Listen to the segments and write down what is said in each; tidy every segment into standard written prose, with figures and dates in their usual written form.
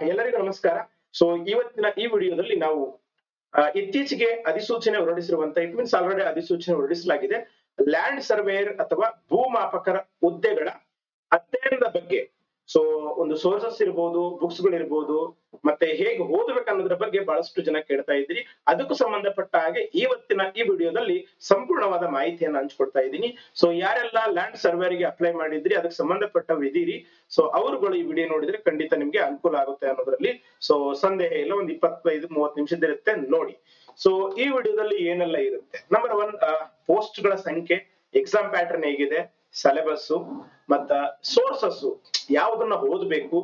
ಎಲ್ಲರಿಗೂ ನಮಸ್ಕಾರ. ಸೊ ಇವತ್ತಿನ ಈ ವಿಡಿಯೋದಲ್ಲಿ ನಾವು ಇತ್ತೀಚೆಗೆ ಅಧಿಸೂಚನೆ ಹೊರಡಿಸಿರುವಂತ ಇಟ್ ಮೀನ್ಸ್ ಆಲ್ರೆಡಿ ಅಧಿಸೂಚನೆ ಹೊರಡಿಸಲಾಗಿದೆ ಲ್ಯಾಂಡ್ ಸರ್ವೇಯರ್ ಅಥವಾ ಭೂಮಾಪಕರ ಹುದ್ದೆಗಳ ಅಧ್ಯಯನದ ಬಗ್ಗೆ. ಸೊ ಒಂದು ಸೋರ್ಸಸ್ ಇರ್ಬೋದು, ಬುಕ್ಸ್ ಗಳಿರ್ಬೋದು, ಮತ್ತೆ ಹೇಗೆ ಓದಬೇಕು ಅನ್ನೋದ್ರ ಬಗ್ಗೆ ಬಹಳಷ್ಟು ಜನ ಕೇಳ್ತಾ ಇದ್ದೀರಿ. ಅದಕ್ಕೂ ಸಂಬಂಧಪಟ್ಟ ಹಾಗೆ ಇವತ್ತಿನ ಈ ವಿಡಿಯೋದಲ್ಲಿ ಸಂಪೂರ್ಣವಾದ ಮಾಹಿತಿಯನ್ನು ಹಂಚ್ಕೊಡ್ತಾ ಇದ್ದೀನಿ. ಸೊ ಯಾರೆಲ್ಲ ಲ್ಯಾಂಡ್ ಸರ್ವೇರ್ಗೆ ಅಪ್ಲೈ ಮಾಡಿದ್ರಿ, ಅದಕ್ಕೆ ಸಂಬಂಧಪಟ್ಟವ್ರು ಇದೀರಿ, ಸೊ ಅವರುಗಳು ಈ ವಿಡಿಯೋ ನೋಡಿದ್ರೆ ಖಂಡಿತ ನಿಮ್ಗೆ ಅನುಕೂಲ ಆಗುತ್ತೆ ಅನ್ನೋದ್ರಲ್ಲಿ ಸೊ ಸಂದೇಹ ಇಲ್ಲ. ಒಂದು 25-30 ನಿಮಿಷದಿರುತ್ತೆ ನೋಡಿ. ಸೊ ಈ ವಿಡಿಯೋದಲ್ಲಿ ಏನೆಲ್ಲ ಇರುತ್ತೆ, ನಂಬರ್ 1 ಪೋಸ್ಟ್ ಗಳ ಸಂಖ್ಯೆ, ಎಕ್ಸಾಮ್ ಪ್ಯಾಟರ್ನ್ ಹೇಗಿದೆ, ಸಿಲೆಬಸ್, ಮತ್ತ ಸೋರ್ಸಸ್ ಯಾವ್ದನ್ನ ಓದಬೇಕು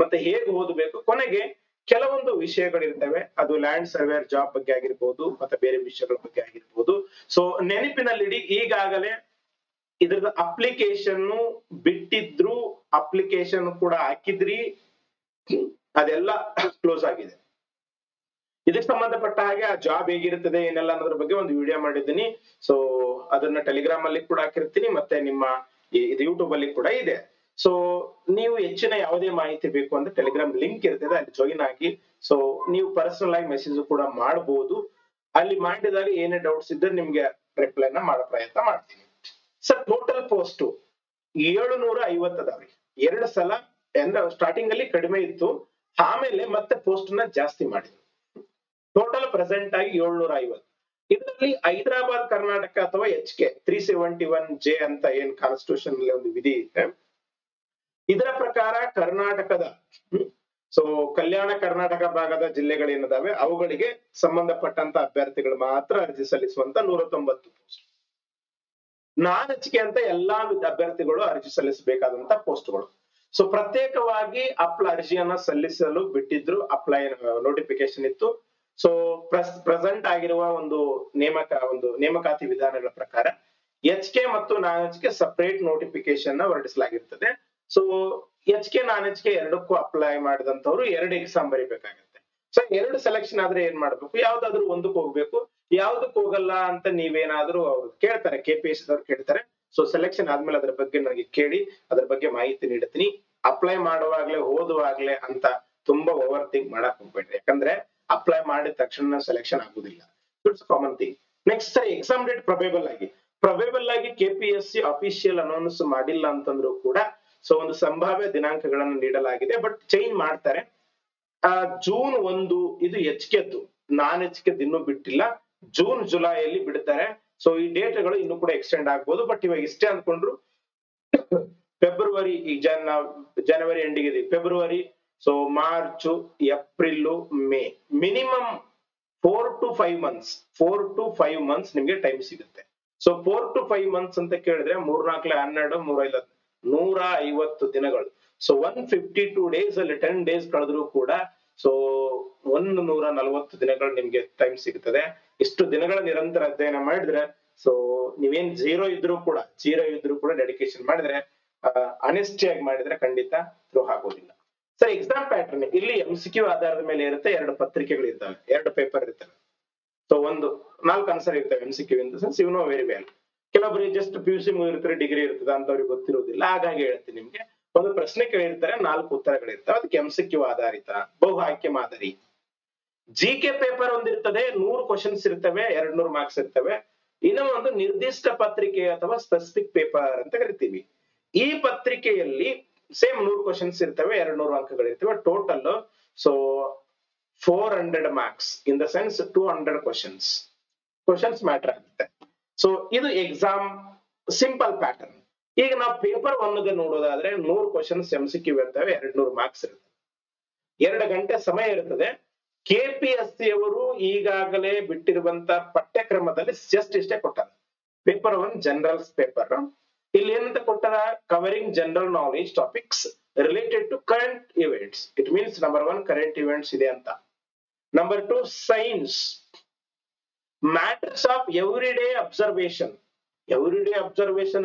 ಮತ್ತೆ ಹೇಗೆ ಓದಬೇಕು, ಕೊನೆಗೆ ಕೆಲವೊಂದು ವಿಷಯಗಳಿರ್ತವೆ, ಅದು ಲ್ಯಾಂಡ್ ಸರ್ವೇರ್ ಜಾಬ್ ಬಗ್ಗೆ ಆಗಿರ್ಬೋದು ಮತ್ತೆ ಬೇರೆ ವಿಷಯಗಳ ಬಗ್ಗೆ ಆಗಿರ್ಬೋದು. ಸೊ ನೆನಪಿನಲ್ಲಿಡಿ, ಈಗಾಗಲೇ ಇದ್ರದ ಅಪ್ಲಿಕೇಶನ್ ಬಿಟ್ಟಿದ್ರು, ಅಪ್ಲಿಕೇಶನ್ ಕೂಡ ಹಾಕಿದ್ರಿ, ಅದೆಲ್ಲ ಕ್ಲೋಸ್ ಆಗಿದೆ. ಇದಕ್ಕೆ ಸಂಬಂಧಪಟ್ಟ ಹಾಗೆ ಆ ಜಾಬ್ ಹೇಗಿರುತ್ತದೆ ಏನೆಲ್ಲ ಅನ್ನೋದ್ರ ಬಗ್ಗೆ ಒಂದು ವಿಡಿಯೋ ಮಾಡಿದ್ದೀನಿ. ಸೊ ಅದನ್ನ ಟೆಲಿಗ್ರಾಮ್ ಅಲ್ಲಿ ಕೂಡ ಹಾಕಿರ್ತೀನಿ, ಮತ್ತೆ ನಿಮ್ಮ ಇದು ಯೂಟ್ಯೂಬ್ ಅಲ್ಲಿ ಕೂಡ ಇದೆ. ಸೊ ನೀವು ಹೆಚ್ಚಿನ ಯಾವುದೇ ಮಾಹಿತಿ ಬೇಕು ಅಂದ್ರೆ ಟೆಲಿಗ್ರಾಮ್ ಲಿಂಕ್ ಇರ್ತದೆ, ಅಲ್ಲಿ ಜಾಯಿನ್ ಆಗಿ ಸೊ ನೀವು ಪರ್ಸನಲ್ ಆಗಿ ಮೆಸೇಜ್ ಕೂಡ ಮಾಡಬಹುದು. ಅಲ್ಲಿ ಮಾಡಿದಾಗ ಏನೇ ಡೌಟ್ಸ್ ಇದ್ರೆ ನಿಮ್ಗೆ ರಿಪ್ಲೈನ ಮಾಡೋ ಪ್ರಯತ್ನ ಮಾಡ್ತೀನಿ. ಸರ್ ಟೋಟಲ್ ಪೋಸ್ಟ್ 750 ಅದಾವ್ರಿ. 2 ಸಲ ಸ್ಟಾರ್ಟಿಂಗ್ ಅಲ್ಲಿ ಕಡಿಮೆ ಇತ್ತು, ಆಮೇಲೆ ಮತ್ತೆ ಪೋಸ್ಟ್ ನ ಜಾಸ್ತಿ ಮಾಡಿದ್ರು. ಟೋಟಲ್ ಪ್ರೆಸೆಂಟ್ ಆಗಿ 750. ಇದರಲ್ಲಿ ಹೈದರಾಬಾದ್ ಕರ್ನಾಟಕ ಅಥವಾ HK 371J ಅಂತ ಏನ್ ಕಾನ್ಸ್ಟಿಟ್ಯೂಷನ್ ಅಲ್ಲಿ ಒಂದು ವಿಧಿ ಇದೆ, ಇದರ ಪ್ರಕಾರ ಕರ್ನಾಟಕದ ಸೊ ಕಲ್ಯಾಣ ಕರ್ನಾಟಕ ಭಾಗದ ಜಿಲ್ಲೆಗಳೇನಿದಾವೆ ಅವುಗಳಿಗೆ ಸಂಬಂಧಪಟ್ಟಂತ ಅಭ್ಯರ್ಥಿಗಳು ಮಾತ್ರ ಅರ್ಜಿ ಸಲ್ಲಿಸುವಂತ 190 ಪೋಸ್ಟ್. ನಾನ್ HK ಅಂತ ಎಲ್ಲಾ ಅಭ್ಯರ್ಥಿಗಳು ಅರ್ಜಿ ಸಲ್ಲಿಸಬೇಕಾದಂತ ಪೋಸ್ಟ್ಗಳು. ಸೊ ಪ್ರತ್ಯೇಕವಾಗಿ ಅರ್ಜಿಯನ್ನ ಸಲ್ಲಿಸಲು ಬಿಟ್ಟಿದ್ರು, ಅಪ್ಲೈ ನೋಟಿಫಿಕೇಶನ್ ಇತ್ತು. ಸೊ ಪ್ರೆಸೆಂಟ್ ಆಗಿರುವ ಒಂದು ನೇಮಕಾತಿ ವಿಧಾನಗಳ ಪ್ರಕಾರ HK ಮತ್ತು ನಾನ್ HK ಸಪರೇಟ್ ನೋಟಿಫಿಕೇಶನ್ ಹೊರಡಿಸಲಾಗಿರ್ತದೆ. ಸೊ HK ನಾನ್ HK ಎರಡಕ್ಕೂ ಅಪ್ಲೈ ಮಾಡಿದಂತವ್ರು 2 ಎಕ್ಸಾಮ್ ಬರೀಬೇಕಾಗುತ್ತೆ. ಸೊ 2 ಸೆಲೆಕ್ಷನ್ ಆದ್ರೆ ಏನ್ ಮಾಡ್ಬೇಕು, ಯಾವ್ದಾದ್ರು ಒಂದಕ್ಕೆ ಹೋಗ್ಬೇಕು, ಯಾವ್ದಕ್ ಹೋಗಲ್ಲ ಅಂತ ನೀವೇನಾದ್ರೂ ಅವ್ರು ಕೇಳ್ತಾರೆ, KPSC ಅವ್ರು ಕೇಳ್ತಾರೆ. ಸೊ ಸೆಲೆಕ್ಷನ್ ಆದ್ಮೇಲೆ ಅದ್ರ ಬಗ್ಗೆ ನನಗೆ ಕೇಳಿ ಅದ್ರ ಬಗ್ಗೆ ಮಾಹಿತಿ ನೀಡ್ತೀನಿ. ಅಪ್ಲೈ ಮಾಡುವಾಗ್ಲೇ ಓದುವಾಗ್ಲೇ ಅಂತ ತುಂಬಾ ಓವರ್ ಥಿಂಕ್ ಮಾಡಕ್ ಹೋಗ್ಬೇಡ್ರಿ, ಯಾಕಂದ್ರೆ ಅಪ್ಲೈ ಮಾಡಿದ ತಕ್ಷಣ ಸೆಲೆಕ್ಷನ್ ಆಗುದಿಲ್ಲ. It's common thing. ನೆಕ್ಸ್ಟ್ ಸರಿ ಎಕ್ಸಾಮ್ ಡೇಟ್ ಪ್ರೊಬೇಬಲ್ ಆಗಿ KPSC ಅಫಿಷಿಯಲ್ ಅನೌನ್ಸ್ ಮಾಡಿಲ್ಲ ಅಂತಂದ್ರು ಕೂಡ ಸೊ ಒಂದು ಸಂಭಾವ್ಯ ದಿನಾಂಕಗಳನ್ನು ನೀಡಲಾಗಿದೆ, ಬಟ್ ಚೇಂಜ್ ಮಾಡ್ತಾರೆ. ಜೂನ್ 1 ಇದು HKದ್ದು, ನಾನ್ HKದ್ದು ಇನ್ನೂ ಬಿಟ್ಟಿಲ್ಲ, ಜೂನ್ ಜುಲೈಯಲ್ಲಿ ಬಿಡ್ತಾರೆ. ಸೊ ಈ ಡೇಟ್ಗಳು ಇನ್ನೂ ಕೂಡ ಎಕ್ಸ್ಟೆಂಡ್ ಆಗ್ಬೋದು, ಬಟ್ ಇವಾಗ ಇಷ್ಟೇ ಅಂದ್ಕೊಂಡ್ರು. ಫೆಬ್ರವರಿ, ಈಗ ಜನವರಿ ಎಂಡಿಗೆ ಇದೆ, February, so March, April, May, minimum 4 to 5 months ನಿಮ್ಗೆ ಟೈಮ್ ಸಿಗುತ್ತೆ. ಸೊ 4 to 5 ಮಂತ್ಸ್ ಅಂತ ಕೇಳಿದ್ರೆ 3-4 12 150 ದಿನಗಳು. ಸೊ 152 ಡೇಸ್ ಅಲ್ಲಿ 10 ಡೇಸ್ ಕಳೆದ್ರು ಕೂಡ ಸೊ 140 ದಿನಗಳು ನಿಮ್ಗೆ ಟೈಮ್ ಸಿಗುತ್ತದೆ. ಇಷ್ಟು ದಿನಗಳ ನಿರಂತರ ಅಧ್ಯಯನ ಮಾಡಿದ್ರೆ ಸೊ ನೀವೇನ್ ಜೀರೋ ಇದ್ರು ಕೂಡ ಡೆಡಿಕೇಶನ್ ಮಾಡಿದ್ರೆ, ಅನೆಸ್ಟಿಯಾಗಿ ಮಾಡಿದ್ರೆ ಖಂಡಿತ ಥ್ರೂ ಆಗೋದಿಲ್ಲ. ಸರ್ ಎಕ್ಸಾಮ್ ಪ್ಯಾಟರ್ನ್ ಇಲ್ಲಿ MCQ ಆಧಾರದ ಮೇಲೆ ಇರುತ್ತೆ. 2 ಪತ್ರಿಕೆಗಳು ಇರ್ತವೆ, 2 ಪೇಪರ್ ಇರ್ತವೆ. ಸೊ 4 ಆನ್ಸರ್ ಇರ್ತವೆ MCQ in the sense you know very well. ಕೆಲವೊಬ್ಬರಿಗೆ ಜಸ್ಟ್ PUC ಮುಗಿರ್ತಾರೆ, ಡಿಗ್ರಿ ಇರ್ತದೆ ಅಂತವ್ರಿಗೆ ಗೊತ್ತಿರೋದಿಲ್ಲ. ಹಾಗಾಗಿ ಹೇಳ್ತೀನಿ, ನಿಮ್ಗೆ ಒಂದು ಪ್ರಶ್ನೆ ಕೇಳಿರ್ತಾರೆ, 4 ಉತ್ತರಗಳಿರ್ತವೆ, ಅದಕ್ಕೆ MCQ ಆಧಾರಿತ, ಬಹು ಆಯ್ಕೆ ಮಾದರಿ. GK ಪೇಪರ್ ಒಂದಿರ್ತದೆ, 100 ಕ್ವಶನ್ಸ್ ಇರ್ತವೆ, 200 ಮಾರ್ಕ್ಸ್ ಇರ್ತವೆ. ಇನ್ನೂ ಒಂದು ನಿರ್ದಿಷ್ಟ ಪತ್ರಿಕೆ ಅಥವಾ ಸ್ಪೆಸಿಫಿಕ್ ಪೇಪರ್ ಅಂತ ಕರಿತೀವಿ. ಈ ಪತ್ರಿಕೆಯಲ್ಲಿ ಸೇಮ್ 100 ಕ್ವಶನ್ಸ್ ಇರ್ತವೆ, 200 ಅಂಕಗಳಿರ್ತವೆ. Total so 400 marks in the sense 200 questions matter ಆಗುತ್ತೆ. ಸೊ ಇದು ಎಕ್ಸಾಮ್ ಸಿಂಪಲ್ ಪ್ಯಾಟರ್ನ್. ಈಗ ನಾವು ಪೇಪರ್ 1 ನೋಡೋದಾದ್ರೆ 100 ಕ್ವಶನ್ಸ್ MCQ ಇರ್ತವೆ, 200 ಮಾರ್ಕ್ಸ್ ಇರ್ತವೆ, 2 ಗಂಟೆ ಸಮಯ ಇರ್ತದೆ. KPSC ಅವರು ಈಗಾಗಲೇ ಬಿಟ್ಟಿರುವಂತ ಪಠ್ಯಕ್ರಮದಲ್ಲಿ ಜಸ್ಟ್ ಇಷ್ಟೇ ಕೊಟ್ಟಾರ. ಪೇಪರ್ 1 ಜನರಲ್ಸ್ ಪೇಪರ್, ಇಲ್ಲಿ ಏನಂತ ಕೊಟ್ಟಾರ, covering general knowledge topics related to current events. It means number 1 current events ಇದೆ ಅಂತ. Number 2 science, matters of everyday observation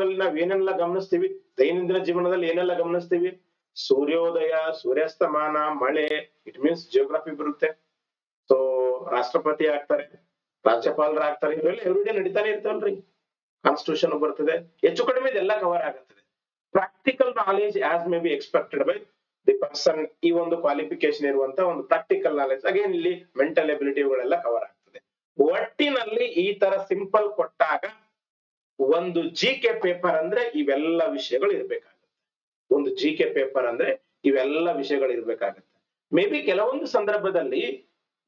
ಅಲ್ಲಿ ನಾವ್ ಏನೆಲ್ಲ ಗಮನಿಸ್ತೀವಿ, ದೈನಂದಿನ ಜೀವನದಲ್ಲಿ ಏನೆಲ್ಲ ಗಮನಿಸ್ತೀವಿ, ಸೂರ್ಯೋದಯ, ಸೂರ್ಯಾಸ್ತಮಾನ, ಮಳೆ, ಇಟ್ ಮೀನ್ಸ್ ಜಿಯೋಗ್ರಫಿ ಬರುತ್ತೆ. ಸೊ ರಾಷ್ಟ್ರಪತಿ ಆಗ್ತಾರೆ, ರಾಜ್ಯಪಾಲರಾಗ್ತಾರೆ, ಇವೆಲ್ಲ ಎವ್ರಿಡೇ ನಡೀತಾನೆ ಇರ್ತಾವಲ್ರಿ. ಕಾನ್ಸ್ಟಿಟ್ಯೂಷನ್ ಬರ್ತದೆ, ಹೆಚ್ಚು ಕಡಿಮೆ ಇದೆಲ್ಲ ಕವರ್ ಆಗುತ್ತದೆ. Practical knowledge as may be expected by the person, ಈ ಒಂದು ಕ್ವಾಲಿಫಿಕೇಶನ್ ಇರುವಂತ ಒಂದು ಪ್ರಾಕ್ಟಿಕಲ್ ನಾಲೆಜ್, ಅಗೇನ್ ಇಲ್ಲಿ ಮೆಂಟಲ್ ಎಬಿಲಿಟಿಗಳೆಲ್ಲ ಕವರ್ ಆಗ್ತದೆ. ಒಟ್ಟಿನಲ್ಲಿ ಈ ತರ ಸಿಂಪಲ್ ಕೊಟ್ಟಾಗ ಒಂದು ಜಿ ಕೆ ಪೇಪರ್ ಅಂದ್ರೆ ಇವೆಲ್ಲ ವಿಷಯಗಳು ಇರ್ಬೇಕಾಗುತ್ತೆ. ಒಂದು ಜಿ ಕೆ ಪೇಪರ್ ಅಂದ್ರೆ ಇವೆಲ್ಲ ವಿಷಯಗಳು ಇರ್ಬೇಕಾಗುತ್ತೆ. ಮೇ ಬಿ ಕೆಲವೊಂದು ಸಂದರ್ಭದಲ್ಲಿ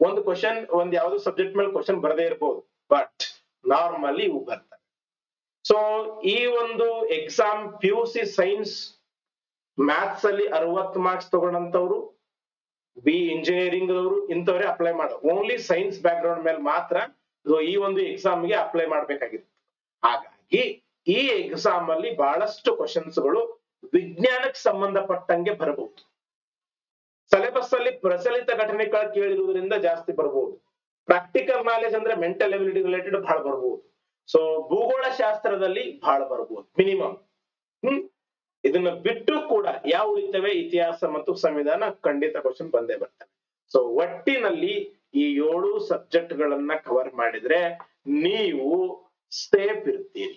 ಒಂದು ಕ್ವಶನ್, ಒಂದ್ ಯಾವ್ದು ಸಬ್ಜೆಕ್ಟ್ ಮೇಲೆ ಕ್ವಶನ್ ಬರದೇ ಇರಬಹುದು, ಬಟ್ ನಾರ್ಮಲಿ ಇವು ಬರ್ತವೆ. ಸೊ ಈ ಒಂದು ಎಕ್ಸಾಮ್ PUC ಸೈನ್ಸ್ ಮ್ಯಾಥ್ಸ್ ಅಲ್ಲಿ 60 ಮಾರ್ಕ್ಸ್ ತಗೊಂಡಂತವ್ರು, ಬಿ ಇಂಜಿನಿಯರಿಂಗ್ ಅವರು ಇಂಥವ್ರೆ ಅಪ್ಲೈ ಮಾಡೋ, ಓನ್ಲಿ ಸೈನ್ಸ್ ಬ್ಯಾಕ್ ಗ್ರೌಂಡ್ ಮೇಲೆ ಮಾತ್ರ ಈ ಒಂದು ಎಕ್ಸಾಮ್ಗೆ ಅಪ್ಲೈ ಮಾಡ್ಬೇಕಾಗಿತ್ತು. ಹಾಗಾಗಿ ಈ ಎಕ್ಸಾಮ್ ಅಲ್ಲಿ ಬಹಳಷ್ಟು ಕ್ವಶನ್ಸ್ಗಳು ವಿಜ್ಞಾನಕ್ಕೆ ಸಂಬಂಧಪಟ್ಟಂಗೆ ಬರಬಹುದು. ಸಿಲೆಬಸ್ ಅಲ್ಲಿ ಪ್ರಚಲಿತ ಘಟನೆಗಳು ಕೇಳಿರುವುದರಿಂದ ಜಾಸ್ತಿ ಬರಬಹುದು. ಪ್ರಾಕ್ಟಿಕಲ್ ನಾಲೆಜ್ ಅಂದ್ರೆ ಮೆಂಟಲ್ ಎಬಿಲಿಟಿ ರಿಲೇಟೆಡ್ ಬಹಳ ಬರಬಹುದು. ಸೊ ಭೂಗೋಳ ಶಾಸ್ತ್ರದಲ್ಲಿ ಬಹಳ ಬರಬಹುದು ಮಿನಿಮಮ್. ಇದನ್ನ ಬಿಟ್ಟು ಕೂಡ ಯಾವ ಉಳಿತವೆ, ಇತಿಹಾಸ ಮತ್ತು ಸಂವಿಧಾನ ಖಂಡಿತ ಕ್ವಶನ್ ಬಂದೇ ಬರ್ತವೆ. ಸೊ ಒಟ್ಟಿನಲ್ಲಿ ಈ 7 ಸಬ್ಜೆಕ್ಟ್ ಗಳನ್ನ ಕವರ್ ಮಾಡಿದ್ರೆ ನೀವು ಸೇಫ್ ಇರ್ತೀರಿ.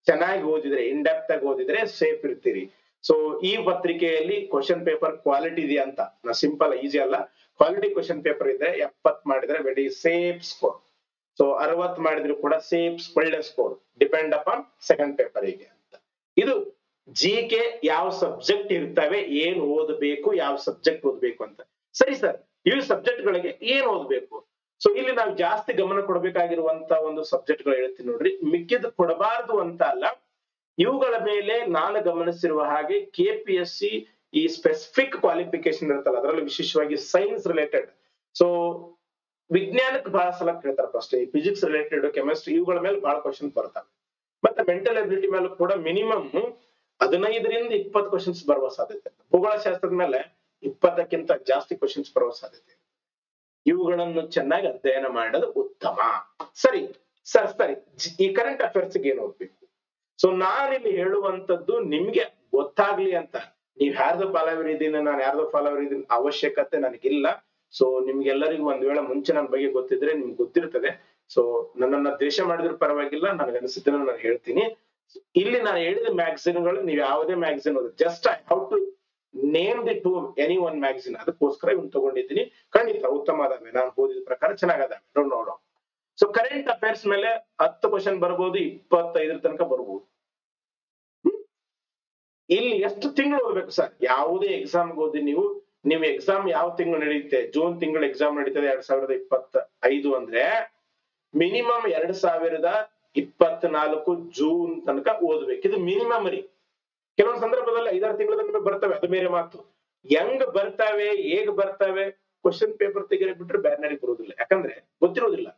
ಚೆನ್ನಾಗಿ ಓದಿದ್ರೆ, ಇನ್ ಡೆಪ್ತ್ ಆಗಿ ಓದಿದ್ರೆ ಸೇಫ್ ಇರ್ತೀರಿ. ಸೊ ಈ ಪತ್ರಿಕೆಯಲ್ಲಿ ಕ್ವಶನ್ ಪೇಪರ್ ಕ್ವಾಲಿಟಿ ಇದೆಯಾ ಅಂತ, ನಾ ಸಿಂಪಲ್ ಈಸಿ ಅಲ್ಲ, ಕ್ವಾಲಿಟಿ ಕ್ವಶನ್ ಪೇಪರ್ ಇದ್ರೆ 70 ಮಾಡಿದ್ರೆ ವೆರಿ ಸೇಫ್ ಸ್ಕೋರ್. ಸೊ 60 ಮಾಡಿದ್ರು ಕೂಡ ಸೇಫ್ ಒಳ್ಳೆ score, depend upon second paper ಹೇಗೆ ಅಂತ. ಇದು ಜಿ ಕೆ ಯಾವ ಸಬ್ಜೆಕ್ಟ್ ಇರ್ತವೆ, ಏನ್ ಓದಬೇಕು, ಯಾವ ಸಬ್ಜೆಕ್ಟ್ ಓದಬೇಕು ಅಂತ. ಸರಿ ಸರ್, ಈ ಸಬ್ಜೆಕ್ಟ್ ಗಳಿಗೆ ಏನ್ ಓದಬೇಕು? ಸೊ ಇಲ್ಲಿ ನಾವು ಜಾಸ್ತಿ ಗಮನ ಕೊಡಬೇಕಾಗಿರುವಂತ ಒಂದು ಸಬ್ಜೆಕ್ಟ್ ಗಳು ಹೇಳ್ತೀನಿ ನೋಡ್ರಿ. ಮಿಕ್ಕಿದ್ ಕೊಡಬಾರ್ದು ಅಂತ ಅಲ್ಲ, ಇವುಗಳ ಮೇಲೆ ನಾನು ಗಮನಿಸಿರುವ ಹಾಗೆ KPSC ಈ ಸ್ಪೆಸಿಫಿಕ್ ಕ್ವಾಲಿಫಿಕೇಶನ್ ಇರುತ್ತಲ್ಲ, ಅದರಲ್ಲಿ ವಿಶೇಷವಾಗಿ ಸೈನ್ಸ್ ರಿಲೇಟೆಡ್, ಸೊ ವಿಜ್ಞಾನಕ್ಕೆ ಬಹಳ ಸಲ ಕೇಳ್ತಾರೆ ಅಷ್ಟೇ, ಫಿಸಿಕ್ಸ್ ರಿಲೇಟೆಡ್, ಕೆಮಿಸ್ಟ್ರಿ, ಇವುಗಳ ಮೇಲೆ ಬಹಳ ಕ್ವಶನ್ ಬರ್ತವೆ. ಮತ್ತೆ ಮೆಂಟಲ್ ಎಬಿಲಿಟಿ ಮೇಲೆ ಕೂಡ ಮಿನಿಮಮ್ 15ರಿಂದ 20 ಕ್ವಶನ್ಸ್ ಬರುವ ಸಾಧ್ಯತೆ. ಭೂಗೋಳ ಶಾಸ್ತ್ರದ ಮೇಲೆ 20ಕ್ಕಿಂತ ಜಾಸ್ತಿ ಕ್ವಶನ್ಸ್ ಬರುವ ಸಾಧ್ಯತೆ. ಇವುಗಳನ್ನು ಚೆನ್ನಾಗಿ ಅಧ್ಯಯನ ಮಾಡೋದು ಉತ್ತಮ. ಸರಿ ಸರಿ, ಈ ಕರೆಂಟ್ ಅಫೇರ್ಸ್ ಏನ್ ಓದ್ಬೇಕು? ಸೊ ನಾನಿಲ್ಲಿ ಹೇಳುವಂತದ್ದು ನಿಮ್ಗೆ ಗೊತ್ತಾಗ್ಲಿ ಅಂತ. ನೀವ್ ಯಾರ್ದು ಫಾಲೋವರ್ ಇದೀನಿ, ನಾನು ಯಾರ್ದು ಫಾಲೋವರ್ ಇದೀನಿ ಅವಶ್ಯಕತೆ ನನಗಿಲ್ಲ. ಸೊ ನಿಮ್ಗೆಲ್ಲರಿಗೂ ಒಂದ್ ವೇಳೆ ಮುಂಚೆ ನನ್ನ ಬಗ್ಗೆ ಗೊತ್ತಿದ್ರೆ ನಿಮ್ಗೆ ಗೊತ್ತಿರ್ತದೆ. ಸೊ ನನ್ನನ್ನ ದ್ವೇಷ ಮಾಡಿದ್ರು ಪರವಾಗಿಲ್ಲ, ನನಗನ್ಸಿದ್ದನ್ನ ನಾನು ಹೇಳ್ತೀನಿ. ಇಲ್ಲಿ ನಾನು ಹೇಳಿದ ಮ್ಯಾಗಝಿನ್ಗಳು ನೀವು ಯಾವುದೇ ಮ್ಯಾಗಝಿನ್ ಓದಿ, just I how to name the to any one magazine, ಅದಕ್ಕೋಸ್ಕರ ಇವ್ನು ತಗೊಂಡಿದ್ದೀನಿ. ಖಂಡಿತ ಉತ್ತಮ ಅದಾವೆ, ನಾನು ಓದಿದ ಪ್ರಕಾರ ಚೆನ್ನಾಗದಾವೆ, ನೋಡೋಣ. ಸೊ ಕರೆಂಟ್ ಅಫೇರ್ಸ್ ಮೇಲೆ 10 ಕ್ವಶನ್ ಬರ್ಬೋದು, 25 ತನಕ ಬರ್ಬೋದು. ಇಲ್ಲಿ ಎಷ್ಟು ತಿಂಗಳು ಓದ್ಬೇಕು ಸರ್? ಯಾವುದೇ ಎಕ್ಸಾಮ್ ಓದಿ ನೀವು ಎಕ್ಸಾಮ್ ಯಾವ ತಿಂಗಳು ನಡೆಯುತ್ತೆ? ಜೂನ್ ತಿಂಗಳು ಎಕ್ಸಾಮ್ ನಡೀತದೆ 2025 ಅಂದ್ರೆ ಮಿನಿಮಮ್ 2024 ಜೂನ್ ತನಕ ಓದ್ಬೇಕು. ಇದು ಮಿನಿಮಮ್ ರೀ. ಕೆಲವೊಂದು ಸಂದರ್ಭದಲ್ಲಿ 5-6 ತಿಂಗಳ ತನಕ ಬರ್ತವೆ, ಅದು ಬೇರೆ ಮಾತು. ಹೆಂಗ್ ಬರ್ತಾವೆ, ಹೇಗ್ ಬರ್ತಾವೆ, ಕ್ವಶನ್ ಪೇಪರ್ ತೆಗೆರೆ ಬಿಟ್ರೆ ಬ್ಯಾರ್ನರಿಗೆ ಬರುವುದಿಲ್ಲ, ಯಾಕಂದ್ರೆ ಗೊತ್ತಿರೋದಿಲ್ಲ.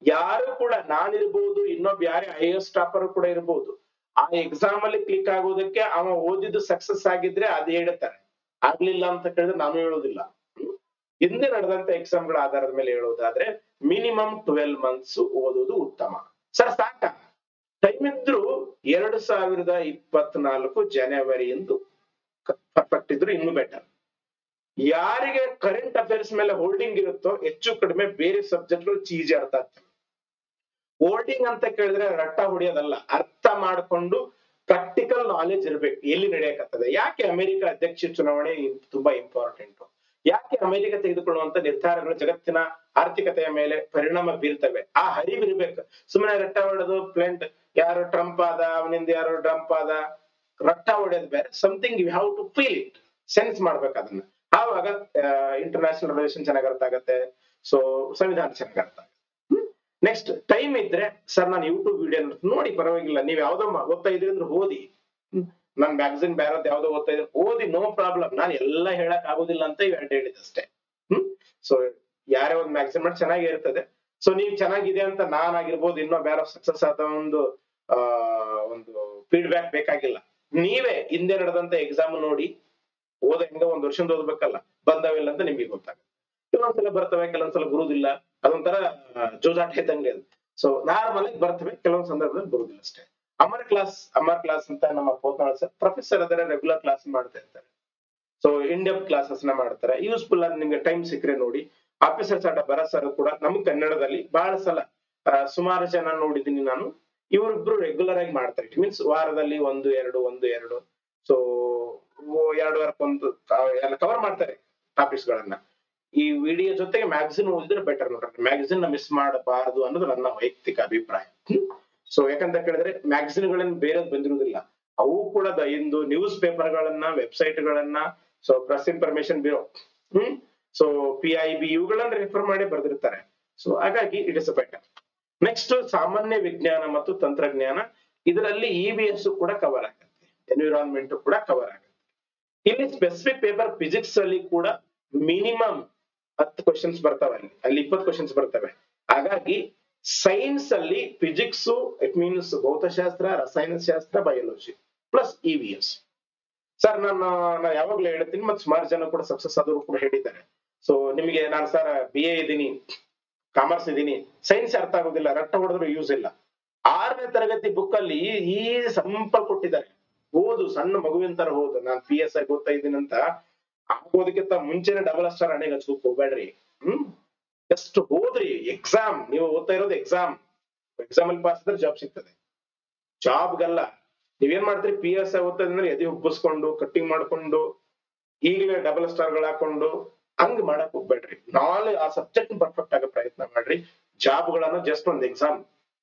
ಯಾರು ಕೂಡ, ನಾನಿರ್ಬಹುದು, ಇನ್ನೊಬ್ಬ ಯಾರೇ IAS ಟಾಪರ್ ಕೂಡ ಇರ್ಬಹುದು, ಆ ಎಕ್ಸಾಮ್ ಅಲ್ಲಿ ಕ್ಲಿಕ್ ಆಗೋದಕ್ಕೆ ಅವ ಓದಿದ್ದು ಸಕ್ಸಸ್ ಆಗಿದ್ರೆ ಅದ್ ಹೇಳ್ತಾರೆ, ಆಗ್ಲಿಲ್ಲ ಅಂತ ಕೇಳಿದ್ರೆ ನಾನು ಹೇಳೋದಿಲ್ಲ. ಹಿಂದೆ ನಡೆದಂತ ಎಕ್ಸಾಮ್ಗಳ ಆಧಾರದ ಮೇಲೆ ಹೇಳೋದಾದ್ರೆ ಮಿನಿಮಮ್ 12 ಮಂತ್ಸ್ ಓದೋದು ಉತ್ತಮ. ಸರ್ ಸಾಕ? ಟೈಮ್ ಇದ್ರು 2024 ಜನವರಿ ಎಂದು ಪರ್ಫೆಕ್ಟ್ ಇದ್ರು ಇನ್ನೂ ಬೆಟರ್. ಯಾರಿಗೆ ಕರೆಂಟ್ ಅಫೇರ್ಸ್ ಮೇಲೆ ಹೋಲ್ಡಿಂಗ್ ಇರುತ್ತೋ ಹೆಚ್ಚು ಕಡಿಮೆ ಬೇರೆ ಸಬ್ಜೆಕ್ಟ್ಗಳು ಚೀಜಿ ಅರ್ಥ ಆಗ್ತವೆ. ಹೋಲ್ಡಿಂಗ್ ಅಂತ ಕೇಳಿದ್ರೆ ರಟ್ಟ ಹೊಡಿಯೋದಲ್ಲ, ಅರ್ಥ ಮಾಡ್ಕೊಂಡು ಪ್ರಾಕ್ಟಿಕಲ್ ನಾಲೆಜ್ ಇರ್ಬೇಕು. ಎಲ್ಲಿ ನಡೆಯಕತ್ತದೆ, ಯಾಕೆ ಅಮೆರಿಕ ಅಧ್ಯಕ್ಷ ಚುನಾವಣೆ ತುಂಬಾ ಇಂಪಾರ್ಟೆಂಟ್, ಯಾಕೆ ಅಮೆರಿಕ ತೆಗೆದುಕೊಳ್ಳುವಂತ ನಿರ್ಧಾರಗಳು ಜಗತ್ತಿನ ಆರ್ಥಿಕತೆಯ ಮೇಲೆ ಪರಿಣಾಮ ಬೀರ್ತವೆ, ಆ ಹರಿವಿರ್ಬೇಕು. ಸುಮ್ಮನೆ ರಟ್ಟ ಹೊಡೆದು ಪ್ಲೇಂಟ್ ಯಾರು ಟ್ರಂಪ್ ಆದ, ಅವನಿಂದ ಯಾರು ಟ್ರಂಪ್ ಆದ, ರಟ್ಟ ಹೊಡೆಯೋದು ಬೇರೆ. Something you have to feel it, sense ಮಾಡ್ಬೇಕು ಅದನ್ನ. ಆವಾಗ ಇಂಟರ್ನ್ಯಾಷನಲ್ ರಿಲೇಷನ್ ಚೆನ್ನಾಗಿ ಅರ್ಥ ಆಗತ್ತೆ, ಸೊ ಸಂವಿಧಾನ ಚೆನ್ನಾಗಿ ಅರ್ಥ ಆಗುತ್ತೆ. ನೆಕ್ಸ್ಟ್ ಟೈಮ್ ಇದ್ರೆ ಸರ್ ನಾನು ಯೂಟ್ಯೂಬ್ ವಿಡಿಯೋ ನೋಡಿ ಪರವಾಗಿಲ್ಲ, ನೀವ್ ಯಾವ್ದೋ ಓದ್ತಾ ಇದ್ರಿ ಅಂದ್ರೆ ಓದಿ. ನಾನ್ ಮ್ಯಾಗಝಿನ್ ಬೇರೆದ್ ಯಾವ್ದೋ ಓದ್ತಾ ಇದ್ರೆ ಓದಿ, ನೋ ಪ್ರಾಬ್ಲಮ್. ನಾನು ಎಲ್ಲ ಹೇಳಕ್ ಆಗೋದಿಲ್ಲ ಅಂತ ಹೇಳಿದಷ್ಟೇ. ಸೊ ಯಾರೇ ಒಂದ್ ಮ್ಯಾಗಝಿನ್ ಮಾಡಿ ಚೆನ್ನಾಗಿ ಇರ್ತದೆ. ಸೊ ನೀವ್ ಚೆನ್ನಾಗಿದೆ ಅಂತ ನಾನ್ ಆಗಿರ್ಬೋದು, ಇನ್ನೂ ಬೇರೆ ಸಕ್ಸಸ್ ಆದ ಒಂದು ಫೀಡ್ಬ್ಯಾಕ್ ಬೇಕಾಗಿಲ್ಲ. ನೀವೇ ಹಿಂದೆ ನಡೆದಂತ ಎಕ್ಸಾಮ್ ನೋಡಿ ಹೆಂಗ ಒಂದ್ ವರ್ಷದಿಂದ ಓದ್ಬೇಕಲ್ಲ, ಬಂದವಿಲ್ಲ ಅಂತ ನಿಮ್ಗೆ ಗೊತ್ತಾಗುತ್ತೆ. ಕೆಲವೊಂದ್ಸಲ ಬರ್ತವೆ, ಕೆಲವೊಂದ್ಸಲ ಬರುವುದಿಲ್ಲ, ಅದೊಂಥರ ಜೋಜಾಟ ಇದ್ದಂಗೆ ಅದು. ಸೊ ನಾರ್ಮಲ್ ಆಗಿ ಬರ್ತವೆ, ಕೆಲವೊಂದ್ ಸಂದರ್ಭದಲ್ಲಿ ಬರುವುದಿಲ್ಲ ಅಷ್ಟೇ. ಅಮರ್ ಕ್ಲಾಸ್ ಅಂತ ನಮ್ಮ ಪೋತ್ನಾಳ್ ಸರ್ ಪ್ರೊಫೆಸರ್ ಅದರ ರೆಗ್ಯುಲರ್ ಕ್ಲಾಸ್ ಮಾಡ್ತಾ ಇರ್ತಾರೆ. ಸೊ ಇಂಡೆಪ್ ಕ್ಲಾಸಸ್ ನ ಮಾಡ್ತಾರೆ, ಯೂಸ್ಫುಲ್ ಆಗಿ ನಿಮ್ಗೆ ಟೈಮ್ ಸಿಕ್ಕರೆ ನೋಡಿ. ಆಫೀಸರ್ಸ್ ಆಟ ಬರ ಸರ್ ಕೂಡ ನಮ್ ಕನ್ನಡದಲ್ಲಿ ಬಹಳ ಸಲ ಸುಮಾರು ಜನ ನೋಡಿದೀನಿ ನಾನು. ಇವರಿಬ್ರು ರೆಗ್ಯುಲರ್ ಆಗಿ ಮಾಡ್ತಾರೆ, ಇಟ್ ಮೀನ್ಸ್ ವಾರದಲ್ಲಿ 1-2. ಸೊ ಎರಡು ವಾರಕ್ಕೊಂದು ಎಲ್ಲ ಕವರ್ ಮಾಡ್ತಾರೆ ಟಾಪಿಕ್ಸ್ ಗಳನ್ನ. ಈ ವಿಡಿಯೋ ಜೊತೆಗೆ ಮ್ಯಾಗಝಿನ್ ಓದಿದ್ರೆ ಬೆಟರ್ ನೋಡ್ರಿ. ಮ್ಯಾಗಝಿನ್ ಮಿಸ್ ಮಾಡಬಾರದು ಅನ್ನೋದು ನನ್ನ ವೈಯಕ್ತಿಕ ಅಭಿಪ್ರಾಯ. ಸೊ ಯಾಕಂತ ಕೇಳಿದ್ರೆ ಮ್ಯಾಗಝಿನ್ ಗಳನ್ನ ಬೇರೆ ಬಂದಿರುವುದಿಲ್ಲ, ಅವು ಕೂಡ ಇಂದು ನ್ಯೂಸ್ ಪೇಪರ್ ಗಳನ್ನ, ವೆಬ್ಸೈಟ್ ಗಳನ್ನ, so press information bureau, so PIB ಇವುಗಳನ್ನ ರೆಫರ್ ಮಾಡಿ ಬರೆದಿರ್ತಾರೆ. ಸೊ ಹಾಗಾಗಿ ಇಟ್ ಇಸ್ ಬೆಟರ್. ನೆಕ್ಸ್ಟ್ ಸಾಮಾನ್ಯ ವಿಜ್ಞಾನ ಮತ್ತು ತಂತ್ರಜ್ಞಾನ, ಇದರಲ್ಲಿ EVS ಕೂಡ ಕವರ್ ಆಗುತ್ತೆ, ಎನ್ವಿರಾನ್ಮೆಂಟ್ ಕೂಡ ಕವರ್ ಆಗುತ್ತೆ. ಇಲ್ಲಿ ಸ್ಪೆಸಿಫಿಕ್ ಪೇಪರ್ ಫಿಸಿಕ್ಸ್ ಅಲ್ಲಿ ಕೂಡ ಮಿನಿಮಮ್ 10 ಕ್ವಶನ್ಸ್ ಬರ್ತವೆ, ಅಲ್ಲಿ 20 ಕ್ವಶನ್ಸ್ ಬರ್ತವೆ. ಹಾಗಾಗಿ ಸೈನ್ಸ್ ಅಲ್ಲಿ ಫಿಸಿಕ್ಸ್, ಇಟ್ ಮೀನ್ಸ್ ಭೌತಶಾಸ್ತ್ರ, ರಸಾಯನಶಾಸ್ತ್ರ, ಬಯಾಲಜಿ ಪ್ಲಸ್ EVS. ಸರ್ ನಾನು ಯಾವಾಗ್ಲೂ ಹೇಳ್ತೀನಿ, ಮತ್ತೆ ಸುಮಾರು ಜನ ಕೂಡ ಸಕ್ಸಸ್ ಆದವರು ಕೂಡ ಹೇಳಿದ್ದಾರೆ. ಸೊ ನಿಮಗೆ ನಾನು ಸರ್ BA ಇದ್ದೀನಿ, ಕಾಮರ್ಸ್ ಇದ್ದೀನಿ, ಸೈನ್ಸ್ ಅರ್ಥ ಆಗೋದಿಲ್ಲ, ರಟ್ಟ ಹೊಡೆದ್ರು ಯೂಸ್ ಇಲ್ಲ. 6ನೇ ತರಗತಿ ಬುಕ್ ಅಲ್ಲಿ ಈ ಸಂಪಲ್ ಕೊಟ್ಟಿದ್ದಾರೆ, ಓದು, ಸಣ್ಣ ಮಗುವಿನ ತರ ಓದು. ನಾನ್ PSI ಓದ್ತಾ ಇದ್ದೀನಿ ಅಂತ ಆಗೋದಕ್ಕಿಂತ ಮುಂಚೆನೆ ಡಬಲ್ ಸ್ಟಾರ್ ಹಣೆಗೆ ಹಚ್ಕೋಕ್ ಹೋಗ್ಬೇಡ್ರಿ. ಜಸ್ಟ್ ಓದ್ರಿ. ಎಕ್ಸಾಮ್, ನೀವು ಓದ್ತಾ ಇರೋದು ಎಕ್ಸಾಮ್ ಅಲ್ಲಿ ಪಾಸ್ ಆದ್ರೆ ಜಾಬ್ ಸಿಗ್ತದೆ, ಜಾಬ್ಗಲ್ಲ. ನೀವೇನ್ ಮಾಡ್ತೀರಿ, PSI ಓದ್ತಾ ಇದ್ರೆ ಎದೆ ಉಬ್ಬಿಸ್ಕೊಂಡು ಕಟ್ಟಿಂಗ್ ಮಾಡ್ಕೊಂಡು ಈಗಲೇ ಡಬಲ್ ಸ್ಟಾರ್ ಗಳು ಹಾಕೊಂಡು ಹಂಗ್ ಮಾಡಕ್ ಹೋಗ್ಬೇಡ್ರಿ. ನಾಳೆ ಆ ಸಬ್ಜೆಕ್ಟ್ ಪರ್ಫೆಕ್ಟ್ ಆಗೋ ಪ್ರಯತ್ನ ಮಾಡ್ರಿ. ಜಾಬ್ಗಳನ್ನು ಜಸ್ಟ್ ಒಂದು exam,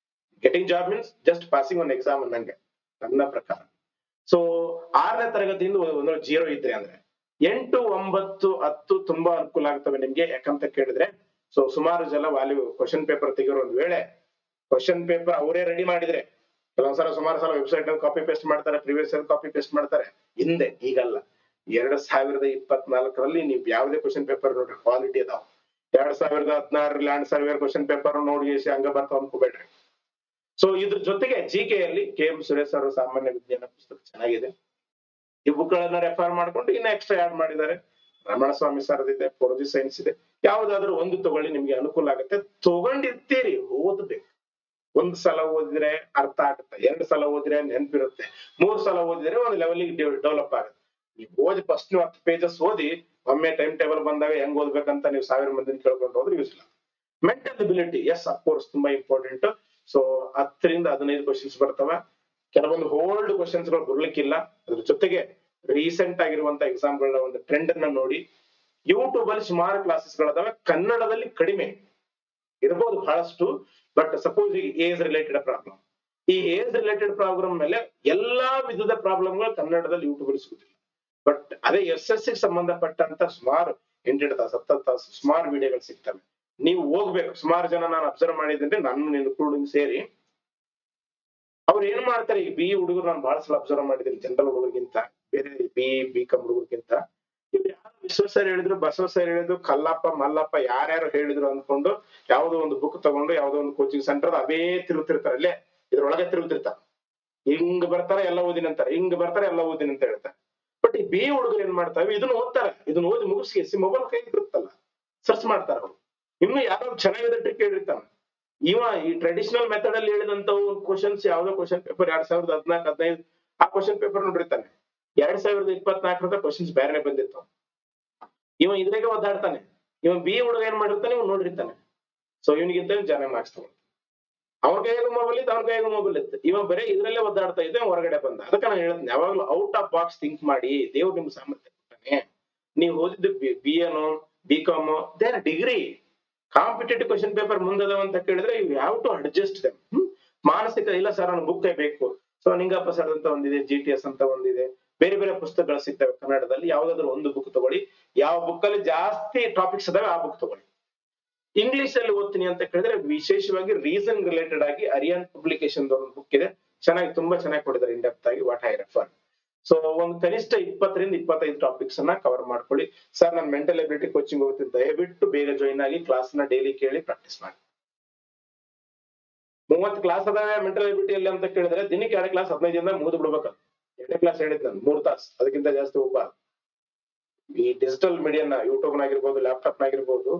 getting job means just passing ಒಂದು ಎಕ್ಸಾಮ್ ಅನ್ನಂಗೆ ನನ್ನ ಪ್ರಕಾರ. ಸೊ 6ನೇ ತರಗತಿಯಿಂದ ಒಂದು 0 ಇದ್ರೆ ಅಂದ್ರೆ 8, 9, 10 ತುಂಬಾ ಅನುಕೂಲ ಆಗ್ತವೆ ನಿಮ್ಗೆ. ಯಾಕಂತ ಕೇಳಿದ್ರೆ ಸೊ ಸುಮಾರು ಜನ ವ್ಯಾಲ್ಯೂ ಕ್ವಶನ್ ಪೇಪರ್ ತೆಗಿರೋ ಒಂದ್ ವೇಳೆ ಕ್ವಶನ್ ಪೇಪರ್ ಅವರೇ ರೆಡಿ ಮಾಡಿದ್ರೆ, ಕೆಲವೊಂದ್ಸಲ ಸುಮಾರು ಸಲ ವೆಬ್ಸೈಟ್ ಅಲ್ಲಿ ಕಾಪಿ ಪೇಸ್ಟ್ ಮಾಡ್ತಾರೆ, ಪ್ರಿವಿಯಸ್ ಇಯರ್ ಕಾಪಿ ಪೇಸ್ಟ್ ಮಾಡ್ತಾರೆ. ಹಿಂದೆ ಈಗಲ್ಲ, 2024ರಲ್ಲಿ ನೀವು ಯಾವುದೇ ಕ್ವಶನ್ ಪೇಪರ್ ನೋಡ್ರಿ ಕ್ವಾಲಿಟಿ ಅದಾವ. 2016ರಲ್ಲಿ ಲ್ಯಾಂಡ್ ಸರ್ವೇರ್ ಕ್ವಶನ್ ಪೇಪರ್ ನೋಡಿ ಹಂಗ ಬರ್ತಾವ ಅನ್ಕೋಬೇಡ್ರಿ. ಸೊ ಇದ್ರ ಜೊತೆಗೆ GK ಯಲ್ಲಿ KM ಸುರೇಶ್ ಅವರು ಸಾಮಾನ್ಯ ವಿಜ್ಞಾನ ಪುಸ್ತಕ ಚೆನ್ನಾಗಿದೆ. ಈ ಬುಕ್ ಗಳನ್ನ ರೆಫರ್ ಮಾಡ್ಕೊಂಡು ಇನ್ನ ಎಕ್ಸ್ಟ್ರಾ ಆಡ್ ಮಾಡಿದ್ದಾರೆ. ರಮಣಸ್ವಾಮಿ ಸರ್ ಇದೆ, ಫೋರ್ಜಿ ಸೈನ್ಸ್ ಇದೆ. ಯಾವ್ದಾದ್ರು ಒಂದು ತಗೊಳ್ಳಿ, ನಿಮ್ಗೆ ಅನುಕೂಲ ಆಗುತ್ತೆ. ತಗೊಂಡಿರ್ತೀರಿ, ಓದ್ಬೇಕು. 1 ಸಲ ಓದಿದ್ರೆ ಅರ್ಥ ಆಗುತ್ತೆ, 2 ಸಲ ಓದಿದ್ರೆ ನೆನಪಿರುತ್ತೆ, 3 ಸಲ ಓದಿದ್ರೆ ಒಂದು ಲೆವೆಲ್ಗೆ ಡೆವಲಪ್ ಆಗುತ್ತೆ. ನೀವು ಓದಿ ಫಸ್ಟ್ 10 ಪೇಜಸ್ ಓದಿ ಒಮ್ಮೆ ಟೈಮ್ ಟೇಬಲ್ ಬಂದಾಗ ಹೆಂಗ್ ಓದ್ಬೇಕಂತ ನೀವು 1000 ಮಂದಿನ ಕೇಳ್ಕೊಂಡು ಹೋದ್ರೆ ಯೂಸ್ ಇಲ್ಲ. ಮೆಂಟಲ್ ಎಬಿಲಿಟಿ, ಎಸ್ ಅಫ್ಕೋರ್ಸ್ ತುಂಬಾ ಇಂಪಾರ್ಟೆಂಟ್. ಸೊ 10 ರಿಂದ 15 ಕ್ವಶನ್ಸ್ ಬರ್ತವೆ. ಕೆಲವೊಂದು ಓಲ್ಡ್ ಕ್ವಶನ್ಸ್ ಗಳು ಬರ್ಲಿಕ್ಕಿಲ್ಲ. ಅದ್ರ ಜೊತೆಗೆ ರೀಸೆಂಟ್ ಆಗಿರುವಂತ ಎಕ್ಸಾಮ್ ಗಳನ್ನ ಒಂದು ಟ್ರೆಂಡ್ ಅನ್ನ ನೋಡಿ. ಯೂಟ್ಯೂಬ್ ಅಲ್ಲಿ ಸುಮಾರು ಕ್ಲಾಸಸ್ ಗಳದಾವೆ, ಕನ್ನಡದಲ್ಲಿ ಕಡಿಮೆ ಇರಬಹುದು ಬಹಳಷ್ಟು. ಬಟ್ ಸಪೋಸ್ ಈಗ ಏಜ್ ರಿಲೇಟೆಡ್ ಪ್ರಾಬ್ಲಮ್, ಈ ಏಜ್ ರಿಲೇಟೆಡ್ ಪ್ರಾಬ್ಲಮ್ ಮೇಲೆ ಎಲ್ಲಾ ವಿಧದ ಪ್ರಾಬ್ಲಮ್ಗಳು ಕನ್ನಡದಲ್ಲಿ ಯೂಟ್ಯೂಬ್ ಅಲ್ಲಿ ಸಿಗುದಿಲ್ಲ. ಬಟ್ ಅದೇ SSC ಸಂಬಂಧಪಟ್ಟಂತ ಸುಮಾರು 8 ತಾಸು 10 ತಾಸು ಸುಮಾರು ವಿಡಿಯೋಗಳು ಸಿಗ್ತವೆ. ನೀವು ಹೋಗ್ಬೇಕು. ಸುಮಾರು ಜನ ನಾನು ಅಬ್ಸರ್ವ್ ಮಾಡಿದ್ರೆ, ನನ್ನ ಇನ್ಕ್ಲೂಡಿಂಗ್ ಸೇರಿ, ಅವ್ರು ಏನ್ ಮಾಡ್ತಾರೆ, ಈ BE ಹುಡುಗರು ನಾನು ಬಹಳ ಸಲ ಅಬ್ಸರ್ವ್ ಮಾಡಿದ್ದೀನಿ, ಜನರಲ್ ಹುಡುಗರಿಗಿಂತ, ಬೇರೆ BCom ಹುಡುಗರಿಗಿಂತ. ಇವ್ರು ಯಾರು ವಿಶ್ವ ಸರ್ ಹೇಳಿದ್ರು, ಬಸವ ಸರ್ ಹೇಳಿದ್ರು, ಕಲ್ಲಪ್ಪ ಮಲ್ಲಪ್ಪ ಯಾರ್ಯಾರು ಹೇಳಿದ್ರು ಅನ್ಕೊಂಡು ಯಾವ್ದೋ ಒಂದು ಬುಕ್ ತಗೊಂಡು ಯಾವ್ದೋ ಒಂದು ಕೋಚಿಂಗ್ ಸೆಂಟರ್ ಅವೇ ತಿರುಗ್ತಿರ್ತಾರೆ. ಅಲ್ಲೇ ಇದ್ರೊಳಗೆ ತಿರುಗ್ತಿರ್ತಾರೆ. ಹಿಂಗ್ ಬರ್ತಾರೆ ಎಲ್ಲ ಓದಿನ ಅಂತಾರೆ, ಹಿಂಗ್ ಬರ್ತಾರೆ ಎಲ್ಲ ಓದಿನ ಅಂತ ಹೇಳ್ತಾರೆ. ಬಟ್ ಈ BE ಹುಡುಗರು ಏನ್ ಮಾಡ್ತಾವೆ, ಇದನ್ನ ಓದ್ತಾರೆ, ಇದನ್ನ ಓದಿ ಮುಗಿಸಿ ಮೊಬೈಲ್ ಕೈ ಇರುತ್ತಲ್ಲ ಸರ್ಚ್ ಮಾಡ್ತಾರ ಅವ್ರು. ಇನ್ನು ಯಾವ್ದಾದ್ರು ಚೆನ್ನಾಗಿದೆ ಟ್ರಿಕ್ ಹೇಳಿರ್ತಾನೆ ಈ ಟ್ರೆಡಿಷನಲ್ ಮೆಥಡ್ ಅಲ್ಲಿ ಹೇಳಿದಂತವು ಕ್ವಶನ್ಸ್, ಯಾವ್ದೋ ಕ್ವಶನ್ ಪೇಪರ್ 2014, 15 ಆ ಕ್ವಶನ್ ಪೇಪರ್ ನೋಡಿರ್ತಾನೆ. 2024 ಕ್ವಶನ್ಸ್ ಬೇರೆ ಬಂದಿರ್ತಾವ. ಇದ್ರಾಗೆ ಒದ್ದಾಡ್ತಾನೆ. BE ಹುಡುಗ ಏನ್ ಮಾಡಿರ್ತಾನೆ, ನೋಡಿರ್ತಾನೆ. ಸೊ ಇವನಿಗಿಂತ ಚೆನ್ನಾಗಿ ಮಾರ್ಕ್ಸ್ ತಗೊಂಡು, ಅವ್ರ ಕೈಯಾಗ ಮೊಬೈಲ್ ಇತ್ತು, ಅವ್ರ ಕೈಯಾಗ ಮೊಬೈಲ್ ಇತ್ತು, ಬರೀ ಇದ್ರಲ್ಲೇ ಒದ್ದಾಡ್ತಾ ಇದ್ದೆ, ಹೊರಗಡೆ ಬಂದ. ಅದಕ್ಕೆ ನಾನು ಹೇಳ್ತೀನಿ, ಯಾವಾಗ್ಲೂ ಔಟ್ ಆಫ್ ಬಾಕ್ಸ್ ಥಿಂಕ್ ಮಾಡಿ. ದೇವ್ರು ನಿಮ್ಗೆ ಸಾಮರ್ಥ್ಯ ಕೊಡ್ತಾನೆ. ನೀವು ಓದಿದ್ದು BA BCom, their degree. Competitive question paper ಮುಂದದ ಅಂತ ಕೇಳಿದ್ರೆ you have to adjust them. ಮಾನಸಿಕ ಇಲ್ಲ ಸರ್ ನಾನು ಬುಕ್ ಬೇಕು. ಸೊ ನಿಂಗಪ್ಪ ಸರ್ ಅಂತ ಒಂದಿದೆ, GTS ಅಂತ ಒಂದಿದೆ, ಬೇರೆ ಬೇರೆ ಪುಸ್ತಕಗಳು ಸಿಗ್ತವೆ ಕನ್ನಡದಲ್ಲಿ. ಯಾವ್ದಾದ್ರು ಒಂದು ಬುಕ್ ತಗೊಳ್ಳಿ. ಯಾವ ಬುಕ್ ಅಲ್ಲಿ ಜಾಸ್ತಿ ಟಾಪಿಕ್ಸ್ ಅದಾವೆ ಆ ಬುಕ್ ತಗೊಳ್ಳಿ. ಇಂಗ್ಲಿಷ್ ಅಲ್ಲಿ ಓದ್ತೀನಿ ಅಂತ ಕೇಳಿದ್ರೆ ವಿಶೇಷವಾಗಿ ರೀಸನ್ ರಿಲೇಟೆಡ್ ಆಗಿ ಅರಿಯನ್ ಪಬ್ಲಿಕೇಶನ್ ಒಂದು ಬುಕ್ ಇದೆ, ತುಂಬಾ ಚೆನ್ನಾಗಿ ಕೊಟ್ಟಿದ್ದಾರೆ ಇನ್ ಡೆಪ್ತ್ ಆಗಿ, ವಾಟ್ ಐ ರೆಫರ್. ಸೊ ಒಂದು ಕನಿಷ್ಠ 20 ರಿಂದ 25 ಟಾಪಿಕ್ಸ್ ಅನ್ನ ಕವರ್ ಮಾಡ್ಕೊಳ್ಳಿ. ಸರ್ ನಾನು ಮೆಂಟಲ್ ಎಬಿಲಿಟಿ ಕೋಚಿಂಗ್ ಹೋಗ್ತೀನಿ, ದಯವಿಟ್ಟು ಬೇಗ ಜಾಯಿನ್ ಆಗಿ, ಕ್ಲಾಸ್ ನ ಡೈಲಿ ಕೇಳಿ ಪ್ರಾಕ್ಟೀಸ್ ಮಾಡಿ. 30 ಕ್ಲಾಸ್ ಅದಾವೆ ಮೆಂಟಲ್ ಎಬಿಲಿಟಿ ಅಲ್ಲಿ ಅಂತ ಕೇಳಿದ್ರೆ ದಿನಕ್ಕೆ 2 ಕ್ಲಾಸ್ 15 ದಿನ ಮುಗಿದು ಬಿಡ್ಬೇಕು. 2 ಕ್ಲಾಸ್ ಹೇಳಿದ್ ನಾನು 3 ತಾಸು, ಅದಕ್ಕಿಂತ ಜಾಸ್ತಿ ಹೋಗ್ಬಾರ್ದು. ಈ ಡಿಜಿಟಲ್ ಮೀಡಿಯಾನ ಯೂಟ್ಯೂಬ್ ನಾಗಿರ್ಬೋದು, ಲ್ಯಾಪ್ಟಾಪ್ ನಾಗಿರ್ಬೋದು,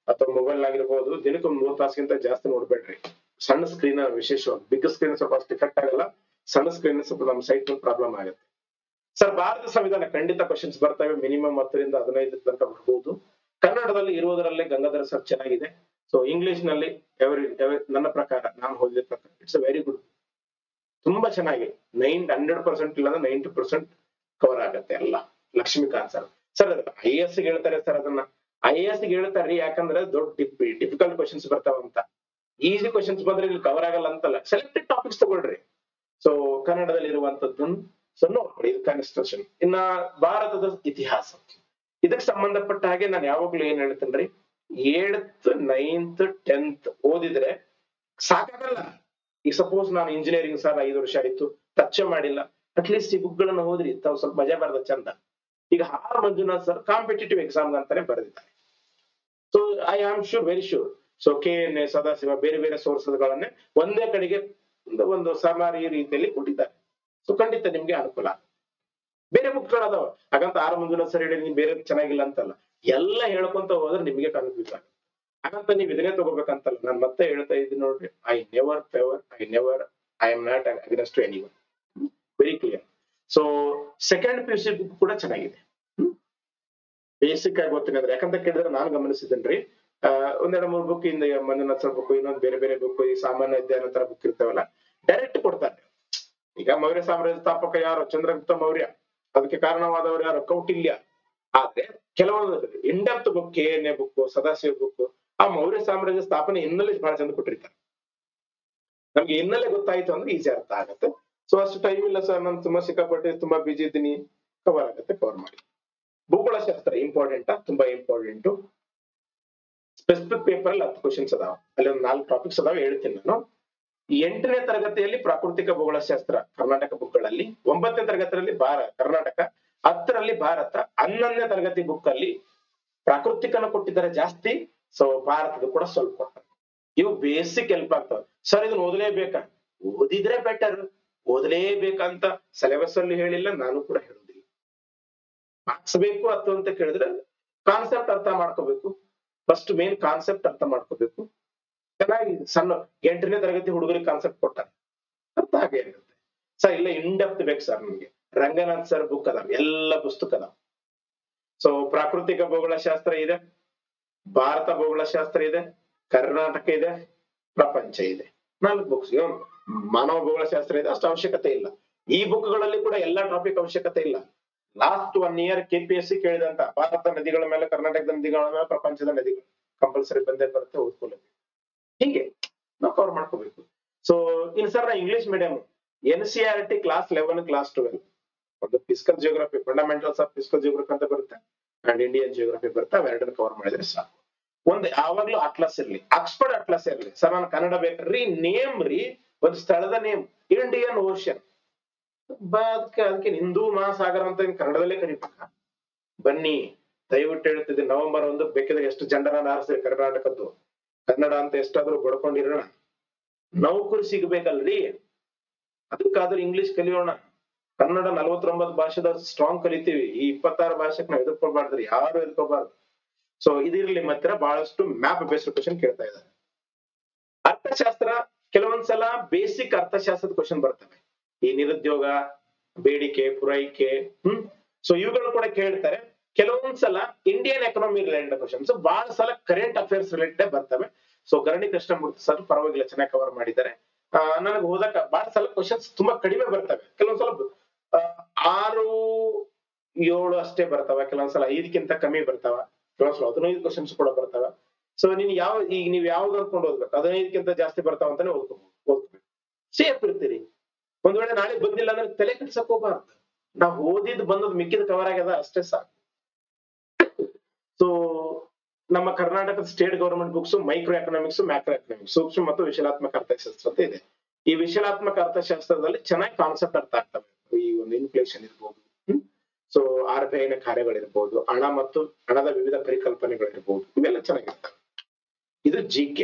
ಅಥವಾ ಮೊಬೈಲ್ ನಾಗಿರ್ಬೋದು, ದಿನಕ್ಕೆ 3 ತಾಸಿಗಿಂತ ಜಾಸ್ತಿ ನೋಡ್ಬೇಡ್ರಿ. ಸಣ್ಣ ಸ್ಕ್ರೀನ್ ವಿಶೇಷವಾಗಿ, ಬಿಗ್ ಸ್ಕ್ರೀನ್ ಸ್ವಲ್ಪ ಅಷ್ಟು ಇಫೆಕ್ಟ್ ಆಗಲ್ಲ, ಸಣ್ಣ ಸ್ಕ್ರೀನ್ ಸ್ವಲ್ಪ ನಮ್ಮ ಸೈಟ್ ಪ್ರಾಬ್ಲಮ್ ಆಗುತ್ತೆ. ಸರ್ ಭಾರತ ಸಂವಿಧಾನ ಖಂಡಿತ ಕ್ವಶನ್ಸ್ ಬರ್ತವೆ, ಮಿನಿಮಮ್ 10 ರಿಂದ 15 ತನಕ ಬರ್ಬೋದು. ಕನ್ನಡದಲ್ಲಿ ಇರುವುದರಲ್ಲೇ ಗಂಗಾಧರ ಸರ್ ಚೆನ್ನಾಗಿದೆ. ಸೊ ಇಂಗ್ಲಿಷ್ ನಲ್ಲಿ ನನ್ನ ಪ್ರಕಾರ, ನಾನು ಓದಿದ ಪ್ರಕಾರ ಇಟ್ಸ್ ಅ ವೆರಿ ಗುಡ್, ತುಂಬಾ ಚೆನ್ನಾಗಿ 100% ಇಲ್ಲ 90% ಕವರ್ ಆಗತ್ತೆ ಎಲ್ಲ. ಲಕ್ಷ್ಮೀಕಾಂತ್ ಸರ್ IAS ಹೇಳ್ತಾರೆ ಸರ್ ಅದನ್ನ. IAS ಹೇಳ್ತಾರ್ರಿ ಯಾಕಂದ್ರೆ ದೊಡ್ಡ ಡಿಫಿಕಲ್ಟ್ ಕ್ವಶನ್ಸ್ ಬರ್ತಾವಂತ. ಈಸಿ ಕ್ವಶನ್ಸ್ ಬಂದ್ರೆ ಇಲ್ಲಿ ಕವರ್ ಆಗಲ್ಲ ಅಂತಲ್ಲ, ಸೆಲೆಕ್ಟೆಡ್ ಟಾಪಿಕ್ಸ್ ತಗೊಳ್ರಿ. ಸೊ ಕನ್ನಡದಲ್ಲಿ ಇರುವಂತದ್ದನ್ನು ಸೊ ನೋಡ್ಕೊಳ್ಳಿ, ಇದು ಕಾನ್ಸ್ಟಿಟ್ಯೂಷನ್. ಇನ್ನ ಭಾರತದ ಇತಿಹಾಸ, ಇದಕ್ಕೆ ಸಂಬಂಧಪಟ್ಟ ಹಾಗೆ ನಾನು ಯಾವಾಗ್ಲೂ ಏನ್ ಹೇಳ್ತೇನ್ರಿ, 8th 9th 10th ಓದಿದ್ರೆ ಸಾಕಾಗಲ್ಲ. ಈಗ ಸಪೋಸ್ ನಾನು ಇಂಜಿನಿಯರಿಂಗ್ ಸರ್ 5 ವರ್ಷ ಆಯ್ತು ಟಚ್ ಮಾಡಿಲ್ಲ, ಅಟ್ಲೀಸ್ಟ್ ಈ ಬುಕ್ ಗಳನ್ನ ಓದ್ರಿ, ತಾವು ಸ್ವಲ್ಪ ಮಜಾ ಬರದ ಚಂದ. ಈಗ R Manjunath sir competitive exam ಅಂತಾನೆ ಬರೆದಿದ್ದಾರೆ. So I am sure, very sure. So KNA, Sadashiva, ಬೇರೆ ಬೇರೆ ಸೋರ್ಸಸ್ ಗಳನ್ನೇ ಒಂದೇ ಕಡೆಗೆ ಒಂದು ಸಮಾರಿ ರೀತಿಯಲ್ಲಿ ಕೊಟ್ಟಿದ್ದಾರೆ. ಸೊ ಖಂಡಿತ ನಿಮ್ಗೆ ಅನುಕೂಲ. ಬೇರೆ ಬುಕ್ ಗಳದಾವ, ಹಾಗಂತ ಆರ್ ಮಂಜುನಾಥ್ ಸರ್ ಹೇಳಿ ಬೇರೆ ಚೆನ್ನಾಗಿಲ್ಲ ಅಂತಲ್ಲ, ಎಲ್ಲ ಹೇಳ್ಕೊಂತ ಹೋದ್ರೆ ನಿಮ್ಗೆ ಕನ್ಫ್ಯೂಸ್ ಆಗುತ್ತೆ. ಹಾಗಂತ ನೀವ್ ಇದನ್ನೇ ತಗೋಬೇಕಂತಲ್ಲ. ನಾನು ಮತ್ತೆ ಹೇಳ್ತಾ ಇದ್ದೀನಿ ನೋಡ್ರಿ, I am not against to anyone. Very clear. So second PUC book ಕೂಡ ಚೆನ್ನಾಗಿದೆ. ಬೇಸಿಕ್ ಆಗಿ ಗೊತ್ತಿಲ್ಲ ಅಂದ್ರೆ ಯಾಕಂತ ಕೇಳಿದ್ರೆ ನಾನು ಗಮನಿಸಿದ್ದೇನ್ರಿ, 1-2-3 ಬುಕ್ ಇಂದ ಮಂಜುನಾಥ್ ಸರ್ ಬುಕ್, ಇನ್ನೊಂದು ಬೇರೆ ಬೇರೆ ಬುಕ್, ಈ ಸಾಮಾನ್ಯ ಅಧ್ಯಯನ ತರ ಬುಕ್ ಇರ್ತಾವಲ್ಲ, ಡೈರೆಕ್ಟ್ ಕೊಡ್ತಾರೆ. ಈಗ ಮೌರ್ಯ ಸಾಮ್ರಾಜ್ಯ ಸ್ಥಾಪಕ ಯಾರು? ಚಂದ್ರಗುಪ್ತ ಮೌರ್ಯ. ಅದಕ್ಕೆ ಕಾರಣವಾದವರು ಯಾರು? ಕೌಟಿಲ್ಯ. ಆದ್ರೆ ಕೆಲವೊಂದು in-depth book, KNA book, Sadashiva book, ಆ ಮೌರ್ಯ ಸಾಮ್ರಾಜ್ಯ ಸ್ಥಾಪನೆ ಹಿನ್ನೆಲೆ ಬಹಳ ಚಂದ ಕೊಟ್ಟಿರ್ತಾರೆ. ನಮ್ಗೆ ಹಿನ್ನೆಲೆ ಗೊತ್ತಾಯ್ತು ಅಂದ್ರೆ ಈಸಿ ಅರ್ಥ ಆಗತ್ತೆ. ಸೊ ಅಷ್ಟು ಟೈಮ್ ಇಲ್ಲ ಸರ್, ನಾನು ತುಂಬಾ ಸಿಕ್ಕಾಪಟ್ಟೆ ತುಂಬಾ ಬಿಜಿ ಇದ್ದೀನಿ, ಕವರ್ ಆಗತ್ತೆ, ಕವರ್ ಮಾಡಿ. ಭೂಗೋಳಶಾಸ್ತ್ರ ಇಂಪಾರ್ಟೆಂಟ್, ತುಂಬಾ ಇಂಪಾರ್ಟೆಂಟ್. ಸ್ಪೆಸಿಫಿಕ್ ಪೇಪರ್ ಅಲ್ಲಿ 10 ಕ್ವಶನ್ಸ್ ಅದಾವ, ಅಲ್ಲಿ ಒಂದು 4 ಟಾಪಿಕ್ಸ್ ಅದಾವ, ಹೇಳ್ತೀನಿ ನಾನು. 8ನೇ ತರಗತಿಯಲ್ಲಿ ಪ್ರಾಕೃತಿಕ ಭೂಗೋಳಶಾಸ್ತ್ರ ಕರ್ನಾಟಕ ಬುಕ್ ಗಳಲ್ಲಿ, 9ನೇ ತರಗತಿಯಲ್ಲಿ ಕರ್ನಾಟಕ, 10ರಲ್ಲಿ ಭಾರತ, 11ನೇ ತರಗತಿ ಬುಕ್ ಅಲ್ಲಿ ಪ್ರಾಕೃತಿಕನ ಕೊಟ್ಟಿದ್ದಾರೆ ಜಾಸ್ತಿ. ಸೊ ಭಾರತದ ಕೂಡ ಸ್ವಲ್ಪ ಕೊಡ್ತಾರೆ. ಇವು ಬೇಸಿಕ್ ಹೆಲ್ಪ್ ಆಗ್ತವೆ. ಸರ್ ಇದನ್ನ ಓದಲೇಬೇಕಾ? ಓದಿದ್ರೆ ಬೆಟರ್. ಓದಲೇಬೇಕಂತ ಸಿಲೆಬಸ್ ಅಲ್ಲಿ ಹೇಳಿಲ್ಲ, ನಾನು ಕೂಡ ಹೇಳುದಿಲ್ಲ. ಮಾರ್ಕ್ಸ್ ಬೇಕು ಅಥವಾ ಅಂತ ಕೇಳಿದ್ರೆ ಕಾನ್ಸೆಪ್ಟ್ ಅರ್ಥ ಮಾಡ್ಕೋಬೇಕು. ಫಸ್ಟ್ ಮೇನ್ ಕಾನ್ಸೆಪ್ಟ್ ಅರ್ಥ ಮಾಡ್ಕೋಬೇಕು. ಚೆನ್ನಾಗಿ ಸಣ್ಣ 8ನೇ ತರಗತಿ ಹುಡುಗರಿಗೆ ಕಾನ್ಸೆಪ್ಟ್ ಕೊಟ್ಟಾರೆ, ಅರ್ಥ ಹಾಗೆ ಇರುತ್ತೆ. ಸರ್ ಇಲ್ಲ ಇಂಡೆಪ್ತ್ ಬೇಕು ಸರ್ ನಮ್ಗೆ, ರಂಗನಾಥ್ ಸರ್ ಬುಕ್ ಅದಾವ, ಎಲ್ಲ ಪುಸ್ತಕ ಅದಾವ. ಸೊ ಪ್ರಾಕೃತಿಕ ಭೂಗೋಳಶಾಸ್ತ್ರ ಇದೆ, ಭಾರತ ಭೂಗೋಳಶಾಸ್ತ್ರ ಇದೆ, ಕರ್ನಾಟಕ ಇದೆ, ಪ್ರಪಂಚ ಇದೆ. 4 ಬುಕ್ಸ್. ಮಾನವ ಭೂಗೋಳಶಾಸ್ತ್ರ ಇದೆ, ಅಷ್ಟು ಅವಶ್ಯಕತೆ ಇಲ್ಲ. ಈ ಬುಕ್ ಗಳಲ್ಲಿ ಕೂಡ ಎಲ್ಲಾ ಟಾಪಿಕ್ ಅವಶ್ಯಕತೆ ಇಲ್ಲ. ಲಾಸ್ಟ್ 1 year KPSC ಕೇಳಿದಂತ ಭಾರತ ನದಿಗಳ ಮೇಲೆ, ಕರ್ನಾಟಕದ ನದಿಗಳ ಮೇಲೆ, ಪ್ರಪಂಚದ ನದಿಗಳು ಕಂಪಲ್ಸರಿ ಬಂದೇ ಬರುತ್ತೆ, ಓದ್ಕೊಳ್ಳಬೇಕು. ಹೀಗೆ ನಾವು ಕವರ್ ಮಾಡ್ಕೋಬೇಕು. ಸೊ ಇನ್ ಸರ್ ನಾ English medium NCERT class 11 class 12 ಒಂದು physical geography, fundamentals of physical geography ಅಂತ ಬರುತ್ತೆ, ಅಂಡ್ ಇಂಡಿಯನ್ ಜಿಯೋಗ್ರಫಿ ಬರುತ್ತೆ. ಅವೆರಡನ್ನ ಕವರ್ ಮಾಡಿದ್ರೆ ಸಾಕು. ಒಂದು ಯಾವಾಗ್ಲೂ ಅಟ್ಲಸ್ ಇರ್ಲಿ, ಆಕ್ಸ್ಫರ್ಡ್ ಅಟ್ಲಸ್ ಇರ್ಲಿ. ಸರ್ ನಾನು ಕನ್ನಡ ಬೇಕ್ರಿ, ನೇಮ್ ರೀ, ಒಂದು ಸ್ಥಳದ ನೇಮ್, ಇಂಡಿಯನ್ ಓಷನ್. ಅದಕ್ಕೆ ಹಿಂದೂ ಮಹಾಸಾಗರ ಅಂತ ಕನ್ನಡದಲ್ಲೇ ಕರಿಬೇಕಾ? ಬನ್ನಿ, ದಯವಿಟ್ಟು ಹೇಳ್ತಿದ್ದೆ, November 1 ಬೇಕಿದ್ರೆ ಎಷ್ಟು ಜೆಂಡರ್ ಆರಿಸ್ರಿ ಕರ್ನಾಟಕದ್ದು, ಕನ್ನಡ ಅಂತ ಎಷ್ಟಾದ್ರೂ ಬಡ್ಕೊಂಡಿರೋಣ. ನೌಕರಿ ಸಿಗ್ಬೇಕಲ್ರಿ, ಅದಕ್ಕಾದ್ರೂ ಇಂಗ್ಲಿಷ್ ಕಲಿಯೋಣ. ಕನ್ನಡ 49 ಭಾಷೆದ ಸ್ಟ್ರಾಂಗ್ ಕಲಿತೀವಿ. ಈ 26 ಭಾಷೆಗೆ ನಾವು ಎದುರ್ಕೊಳ್ಬಾರ್ದ್ರಿ, ಯಾರು ಎದುರ್ಕೋಬಾರ್ದು. ಸೊ ಇದಿರ್ಲಿ. ಮಾತ್ರ ಬಹಳಷ್ಟು ಮ್ಯಾಪ್ ಬೇಸ್ಡ್ ಕ್ವಶನ್ ಕೇಳ್ತಾ ಇದ್ದಾರೆ. ಅರ್ಥಶಾಸ್ತ್ರ ಕೆಲವೊಂದ್ಸಲ ಬೇಸಿಕ್ ಅರ್ಥಶಾಸ್ತ್ರದ ಕ್ವಶನ್ ಬರ್ತವೆ. ಈ ನಿರುದ್ಯೋಗ, ಬೇಡಿಕೆ, ಪೂರೈಕೆ, ಸೊ ಇವುಗಳು ಕೂಡ ಕೇಳ್ತಾರೆ. ಕೆಲವೊಂದ್ಸಲ ಇಂಡಿಯನ್ ಎಕನಾಮಿ ರಿಲೇಟೆಡ್ ಕ್ವಶನ್ಸ್, ಬಹಳ ಸಲ ಕರೆಂಟ್ ಅಫೇರ್ಸ್ ರಿಲೇಟೆಡ್ ಬರ್ತವೆ. ಸೊ ಗರಣಿ ಕೃಷ್ಣಮೂರ್ತಿ ಸರ್ ಪರವಾಗಿಲ್ಲ, ಚೆನ್ನಾಗಿ ಕವರ್ ಮಾಡಿದ್ದಾರೆ. ನನಗೆ ಓದಕ ಬಹಳ ಸಲ ಕ್ವಶನ್ಸ್ ತುಂಬಾ ಕಡಿಮೆ ಬರ್ತವೆ. ಕೆಲವೊಂದ್ಸಲ 6-7 ಅಷ್ಟೇ ಬರ್ತಾವ, ಕೆಲವೊಂದ್ಸಲ 5ಕ್ಕಿಂತ ಕಮ್ಮಿ ಬರ್ತಾವ, ಕೆಲವೊಂದ್ಸಲ 15 ಕ್ವಶನ್ಸ್ ಕೂಡ ಬರ್ತಾವ. ಸೊ ನೀನ್ ಈಗ ನೀವ್ ಯಾವ್ದು ಅನ್ಕೊಂಡು ಓದ್ಬೇಕು, 15ಕ್ಕಿಂತ ಜಾಸ್ತಿ ಬರ್ತಾವ ಅಂತಾನೆ ಓದ್ಕೋಬೇಕು. ಸೇಫ್ ಇರ್ತೀರಿ. ಒಂದ್ ವೇಳೆ ನಾಳೆ ಬಂದಿಲ್ಲ ಅಂದ್ರೆ ತಲೆ ಕೆಡ್ಸಕ್ ಹೋಗ್ಬಾರ್ದು. ನಾವ್ ಓದಿದ್ ಬಂದದ್ ಮಿಕ್ಕಿದ ಕವರ್ ಆಗ್ಯದ ಅಷ್ಟೇ ಸಾಕು. ಸೊ ನಮ್ಮ ಕರ್ನಾಟಕದ state government books micro economics, macro economics, ಸೂಕ್ಷ್ಮ ಮತ್ತು ವಿಶಾಲಾತ್ಮಕ ಅರ್ಥಶಾಸ್ತ್ರ ಅಂತ ಇದೆ. ಈ ವಿಶಾಲಾತ್ಮಕ ಅರ್ಥಶಾಸ್ತ್ರದಲ್ಲಿ ಚೆನ್ನಾಗಿ ಕಾನ್ಸೆಪ್ಟ್ ಅರ್ಥ ಆಗ್ತವೆ. ಈ ಒಂದು ಇನ್ಫ್ಲೇಷನ್ ಇರ್ಬೋದು, ಸೊ RBIನ ಕಾರ್ಯಗಳಿರ್ಬೋದು, ಹಣ ಮತ್ತು ಹಣದ ವಿವಿಧ ಪರಿಕಲ್ಪನೆಗಳಿರ್ಬೋದು, ಇವೆಲ್ಲ ಚೆನ್ನಾಗಿರ್ತವೆ. ಇದು GK.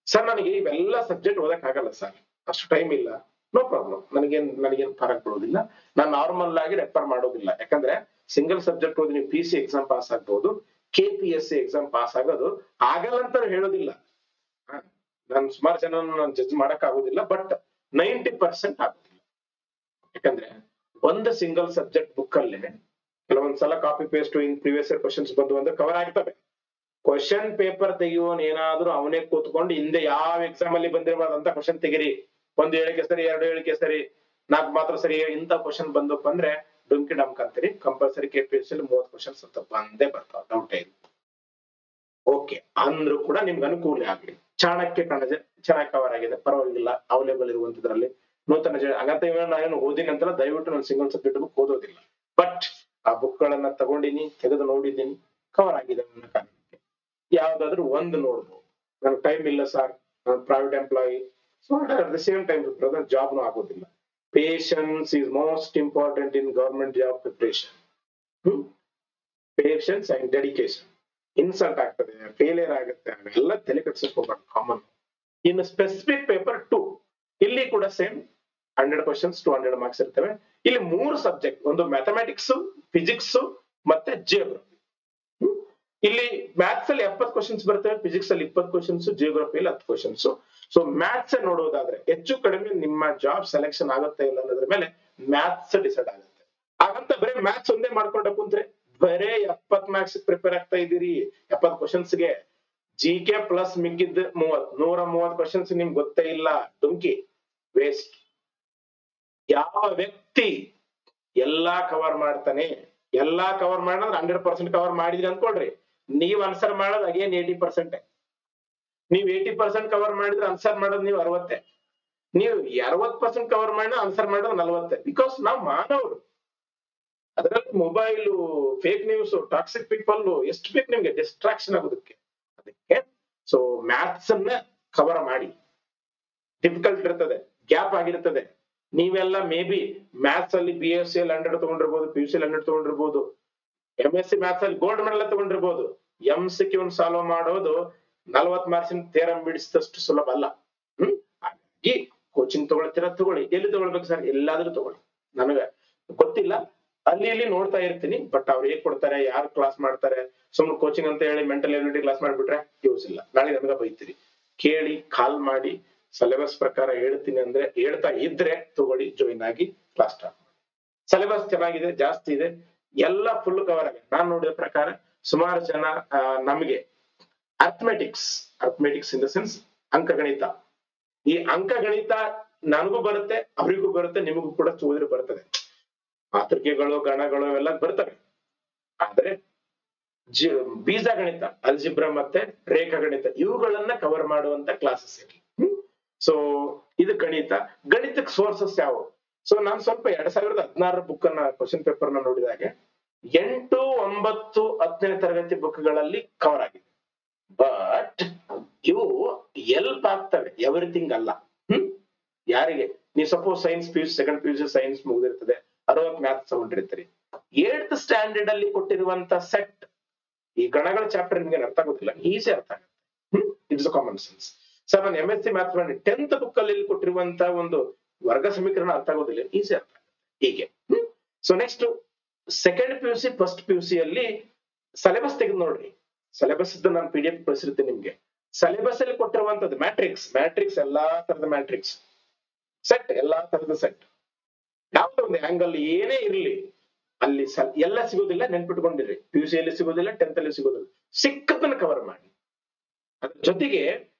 ಸರ್ ನನಗೆ ಇವೆಲ್ಲ ಸಬ್ಜೆಕ್ಟ್ ಓದಕ್ ಆಗಲ್ಲ ಸರ್, ಅಷ್ಟು ಟೈಮ್ ಇಲ್ಲ. ನೋ ಪ್ರಾಬ್ಲಮ್, ನನಗೇನ್ ಫರಕ್ ಬೀಳೋದಿಲ್ಲ. ನಾನು ನಾರ್ಮಲ್ ಆಗಿ ರೆಫರ್ ಮಾಡೋದಿಲ್ಲ. ಯಾಕಂದ್ರೆ ಸಿಂಗಲ್ ಸಬ್ಜೆಕ್ಟ್ ಓದಿ ನೀವು PC ಎಕ್ಸಾಮ್ ಪಾಸ್ ಆಗ್ಬಹುದು, KPSC ಎಕ್ಸಾಮ್ ಪಾಸ್ ಆಗೋದು ಆಗಲ್ಲ ಅಂತ ಹೇಳೋದಿಲ್ಲ. ನಾನು ಸುಮಾರು ಜನ ನಾನು ಜಡ್ಜ್ ಮಾಡಕ್ ಆಗೋದಿಲ್ಲ, ಬಟ್ 90% ಆಗೋದಿಲ್ಲ. ಯಾಕಂದ್ರೆ ಒಂದು ಸಿಂಗಲ್ ಸಬ್ಜೆಕ್ಟ್ ಬುಕ್ ಅಲ್ಲೇ ಕೆಲವೊಂದ್ಸಲ copy paste in previous year questions ಬಂದು ಅಂದ್ರೆ ಕವರ್ ಆಗ್ತವೆ. ಕ್ವಶನ್ ಪೇಪರ್ ತೆಗೆಯುವನ್ ಏನಾದ್ರೂ ಅವನೇ ಕೂತ್ಕೊಂಡು ಹಿಂದೆ ಯಾವ ಎಕ್ಸಾಮ್ ಅಲ್ಲಿ ಬಂದಿರಬಾರ್ದಂತ ಕ್ವಶನ್ ತೆಗಿರಿ. 1 ಹೇಳಿಕೆ ಸರಿ, 2 ಹೇಳಿಕೆ ಸರಿ, 4 ಮಾತ್ರ ಸರಿ, ಇಂತ ಕ್ವಶನ್ ಬಂದಪ್ಪ ಅಂದ್ರೆ ಡುಂಕಿ ಡಂಕ್ ಅಂತೀರಿ. ಕಂಪಲ್ಸರಿ KPSC 30 ಕ್ವಶನ್ಸ್ ಅಂತ ಬಂದೇ ಬರ್ತಾವ, ಡೌಟ್ ಇಲ್ಲ. ಓಕೆ ಅಂದ್ರೂ ಕೂಡ ನಿಮ್ಗೆ ಅನುಕೂಲ ಆಗ್ಲಿ. ಚಾಣಕ್ಯ ಕಣಜ ಚೆನ್ನಾಗಿ ಕವರ್ ಆಗಿದೆ, ಪರವಾಗಿಲ್ಲ, ಅವೈಲೇಬಲ್ ಇರುವಂತದ್ರಲ್ಲಿ. ನೂತನ ಹಾಗಂತ ನಾನು ಓದಿನಿ ಅಂತಲ್ಲ, ದಯವಿಟ್ಟು ನಾನು ಸಿಂಗಲ್ ಸಬ್ಜೆಕ್ಟ್ ಬುಕ್ ಓದೋದಿಲ್ಲ. ಬಟ್ ಆ ಬುಕ್ ಗಳನ್ನ ತಗೊಂಡಿನಿ, ತೆಗೆದು ನೋಡಿದ್ದೀನಿ, ಕವರ್ ಆಗಿದೆ ನನ್ನ ಕಾರಣಕ್ಕೆ. ಯಾವ್ದಾದ್ರು ಒಂದು ನೋಡ್ಬೋದು. ನನ್ಗೆ ಟೈಮ್ ಇಲ್ಲ ಸರ್, ನಾನು private employee, so at the same time ಜಾಬ್ನು ಆಗೋದಿಲ್ಲ. Patience is most important in government job preparation. Patience and dedication. Insult ಆಗ್ತದೆ, ಫೇಲಿಯರ್ ಆಗುತ್ತೆ, ಅವೆಲ್ಲ ತಲೆ ಕೆಡಿಸ್ಕೋಬಾರ್ದು, ಕಾಮನ್. ಇನ್ನು ಸ್ಪೆಸಿಫಿಕ್ ಪೇಪರ್ 2, ಇಲ್ಲಿ ಕೂಡ ಸೇಮ್ 100 ಕ್ವಶನ್ಸ್ 200 ಮಾರ್ಕ್ಸ್ ಇರ್ತವೆ. ಇಲ್ಲಿ 3 ಸಬ್ಜೆಕ್ಟ್, ಒಂದು ಮ್ಯಾಥಮೆಟಿಕ್ಸ್, ಫಿಸಿಕ್ಸ್ ಮತ್ತೆ ಜಿಯೋಗ್ರಫಿ. ಇಲ್ಲಿ ಮ್ಯಾಥ್ಸ್ ಅಲ್ಲಿ 70 ಕ್ವಶನ್ಸ್ ಬರ್ತವೆ, ಫಿಸಿಕ್ಸ್ ಅಲ್ಲಿ 20 ಕ್ವಶನ್ಸ್, ಜಿಯೋಗ್ರಫಿಯಲ್ಲಿ 10 ಕ್ವಶನ್ಸ್. ಸೊ ಮ್ಯಾಥ್ಸ್ ನೋಡೋದಾದ್ರೆ ಹೆಚ್ಚು ಕಡಿಮೆ ನಿಮ್ಮ ಜಾಬ್ ಸೆಲೆಕ್ಷನ್ ಆಗುತ್ತೆ ಇಲ್ಲ ಅನ್ನೋದ್ರ ಮೇಲೆ ಮ್ಯಾಥ್ಸ್ ಡಿಸೈಡ್ ಆಗುತ್ತೆ. ಹಾಗಂತ ಬರೀ ಮ್ಯಾಥ್ಸ್ ಒಂದೇ ಮಾಡ್ಕೊಂಡ ಕುಂತ್ರೆ ಬರೇ 70 ಮಾರ್ಕ್ಸ್ ಪ್ರಿಪೇರ್ ಆಗ್ತಾ ಇದೀರಿ. 70 ಕ್ವಶನ್ಸ್ಗೆ GK ಪ್ಲಸ್ ಮಿಕ್ಕಿದ್ 130 ಕ್ವಶನ್ಸ್ ನಿಮ್ಗೆ ಗೊತ್ತೇ ಇಲ್ಲ, ಡುಂಕಿ ವೇಸ್ಟ್. ಯಾವ ವ್ಯಕ್ತಿ ಎಲ್ಲಾ ಕವರ್ ಮಾಡ್ತಾನೆ, ಎಲ್ಲಾ ಕವರ್ ಮಾಡಿದ್ರೆ 100% ಕವರ್ ಮಾಡಿದ್ರಿ ಅನ್ಕೊಳ್ರಿ, ನೀವ್ ಆನ್ಸರ್ ಮಾಡೋದು ಅಗೇನ್ 80%. ನೀವ್ 80% ಕವರ್ ಮಾಡಿದ್ರೆ ಆನ್ಸರ್ ಮಾಡೋದು ನೀವು 60. ನೀವು 60% ಕವರ್ ಮಾಡಿದ್ರೆ ಆನ್ಸರ್ ಮಾಡೋದು 40. ಬಿಕಾಸ್ ನಾವು ಮಾನವರು. ಅದರಲ್ಲಿ mobile, fake news, toxic people ಎಷ್ಟು ಬೇಕು ನಿಮ್ಗೆ ಡಿಸ್ಟ್ರಾಕ್ಷನ್ ಆಗೋದಕ್ಕೆ. ಅದಕ್ಕೆ ಸೊ ಮ್ಯಾಥ್ಸ್ ಅನ್ನ ಕವರ್ ಮಾಡಿ. ಡಿಫಿಕಲ್ಟ್ ಇರ್ತದೆ, ಗ್ಯಾಪ್ ಆಗಿರ್ತದೆ. ನೀವೆಲ್ಲ ಮೇ ಬಿ ಮ್ಯಾಥ್ಸ್ ಅಲ್ಲಿ BSc 100 ತಗೊಂಡಿರ್ಬೋದು, PUC 100 ತಗೊಂಡಿರ್ಬೋದು, MSc ಮ್ಯಾಥ್ಸ್ ಅಲ್ಲಿ ಗೋಲ್ಡ್ ಮೆಡಲ್ ತಗೊಂಡಿರ್ಬೋದು. MCQ ಸಾಲ್ವ್ ಮಾಡೋದು 40 ಮಾರ್ಕ್ಸಿನ ಥಿಯರಂ ಬಿಡಿಸಿದಷ್ಟು ಸುಲಭ ಅಲ್ಲ. ಹಾಗಾಗಿ ಕೋಚಿಂಗ್ ತಗೊಳ್ತೀರಾ ತಗೊಳ್ಳಿ, ಎಲ್ಲಿ ತಗೊಳ್ಬೇಕು ಸರ್, ಎಲ್ಲಾದ್ರೂ ತಗೊಳ್ಳಿ, ನನಗೆ ಗೊತ್ತಿಲ್ಲ, ಅಲ್ಲಿ ಇಲ್ಲಿ ನೋಡ್ತಾ ಇರ್ತೀನಿ. ಬಟ್ ಅವ್ರು ಹೇಗ್ ಕೊಡ್ತಾರೆ, ಯಾರು ಕ್ಲಾಸ್ ಮಾಡ್ತಾರೆ, ಸುಮ್ಮನೆ ಕೋಚಿಂಗ್ ಅಂತ ಹೇಳಿ ಮೆಂಟಲ್ ಎಬಿಲಿಟಿ ಕ್ಲಾಸ್ ಮಾಡ್ಬಿಟ್ರೆ ಯೂಸ್ ಇಲ್ಲ. ನಾಳೆ ನಮ್ಗೆ ಬೈತೀರಿ. ಕೇಳಿ, ಕಾಲ್ ಮಾಡಿ, ಸಿಲೆಬಸ್ ಪ್ರಕಾರ ಹೇಳ್ತೀನಿ ಅಂದ್ರೆ ಹೇಳ್ತಾ ಇದ್ರೆ ತಗೊಳ್ಳಿ, ಜಾಯಿನ್ ಆಗಿ ಕ್ಲಾಸ್ ಸ್ಟಾರ್ಟ್ ಮಾಡಿ. ಸಿಲೆಬಸ್ ಚೆನ್ನಾಗಿದೆ, ಜಾಸ್ತಿ ಇದೆ, ಎಲ್ಲ ಫುಲ್ ಕವರ್ ಆಗಿದೆ. ನಾನ್ ನೋಡಿದ ಪ್ರಕಾರ ಸುಮಾರು ಜನ ನಮಗೆ ಅರ್ಥಮೆಟಿಕ್ಸ್ ಇನ್ ದ ಸೆನ್ಸ್ ಅಂಕಗಣಿತ, ಈ ಅಂಕಗಣಿತ ನನಗೂ ಬರುತ್ತೆ, ಅವರಿಗೂ ಬರುತ್ತೆ, ನಿಮಗೂ ಕೂಡ ಓದಿದ್ರೆ ಬರ್ತದೆ. ಮಾತೃಕೆಗಳು, ಗಣಗಳು ಎಲ್ಲ ಬರ್ತವೆ. ಆದ್ರೆ ಬೀಜಗಣಿತ, ಅಲ್ಜಿಬ್ರಾ ಮತ್ತೆ ರೇಖಾಗಣಿತ, ಇವುಗಳನ್ನ ಕವರ್ ಮಾಡುವಂತ ಕ್ಲಾಸಸ್ ಇರಲಿ. ಸೊ ಇದು ಗಣಿತಕ್ಕೆ ಸೋರ್ಸಸ್ ಯಾವುವು? ಸೊ ನಾನು ಸ್ವಲ್ಪ 2016 ಬುಕ್ ಅನ್ನ, ಕ್ವಶನ್ ಪೇಪರ್ ನ ನೋಡಿದಾಗ 8, 9, 10ನೇ ತರಗತಿ ಬುಕ್ಗಳಲ್ಲಿ ಕವರ್ ಆಗಿದೆ. ಬಟ್ ಇವು ಎಲ್ಪ್ ಆಗ್ತವೆ, ಎವ್ರಿಥಿಂಗ್ ಅಲ್ಲ. ಯಾರಿಗೆ ನೀವು suppose science PUC, second PUC science ಮುಗಿದಿರ್ತದೆ, 60 ಮ್ಯಾಥ್ಸ್ ತಗೊಂಡಿರ್ತೀರಿ. 8th ಸ್ಟ್ಯಾಂಡರ್ಡ್ ಅಲ್ಲಿ ಕೊಟ್ಟಿರುವಂತ ಸೆಟ್, ಈ ಗಣಗಳ ಚಾಪ್ಟರ್ ನಿಮ್ಗೆ ಅರ್ಥ ಆಗೋದಿಲ್ಲ, ಈಸಿ ಅರ್ಥ ಆಗುತ್ತೆ. It's common sense. ಸರ್ ನಾನು MSc ಮ್ಯಾಥ್ಸ್ ಮಾಡಿ 10th ಬುಕ್ ಅಲ್ಲಿ ಕೊಟ್ಟಿರುವಂತ ಒಂದು ವರ್ಗ ಸಮೀಕರಣ ಅರ್ಥ ಆಗೋದಿಲ್ಲ, ಈಸಿ ಅರ್ಥ ಆಗುತ್ತೆ. ಹೀಗೆ. So next second PUC, first PUC ಅಲ್ಲಿ ಸಿಲೆಬಸ್ ತೆಗೆದು ನೋಡ್ರಿ. ಸಿಲೆಬಸ್ ನಾನು PDF ಕಳಿಸಿರ್ತೀನಿ ನಿಮ್ಗೆ. ಸಿಲೆಬಸ್ ಅಲ್ಲಿ ಕೊಟ್ಟಿರುವಂತದ್ದು ಮ್ಯಾಟ್ರಿಕ್ಸ್ ಎಲ್ಲಾ ತರದ ಮ್ಯಾಟ್ರಿಕ್ಸ್ ಸೆಟ್, ಎಲ್ಲಾ ತರದ ಸೆಟ್, ಯಾವ್ದೋ ಒಂದು ಆಂಗಲ್ ಏನೇ ಇರ್ಲಿ ಅಲ್ಲಿ ಎಲ್ಲ ಸಿಗೋದಿಲ್ಲ, ನೆನ್ಪಿಟ್ಕೊಂಡಿರಿ. PUC ಅಲ್ಲಿ ಸಿಗೋದಿಲ್ಲ, 10th ಅಲ್ಲಿ ಸಿಗೋದಿಲ್ಲ, ಸಿಕ್ಕದನ್ನ ಕವರ್ ಮಾಡಿ. ಅದ್ರ ಜೊತೆಗೆ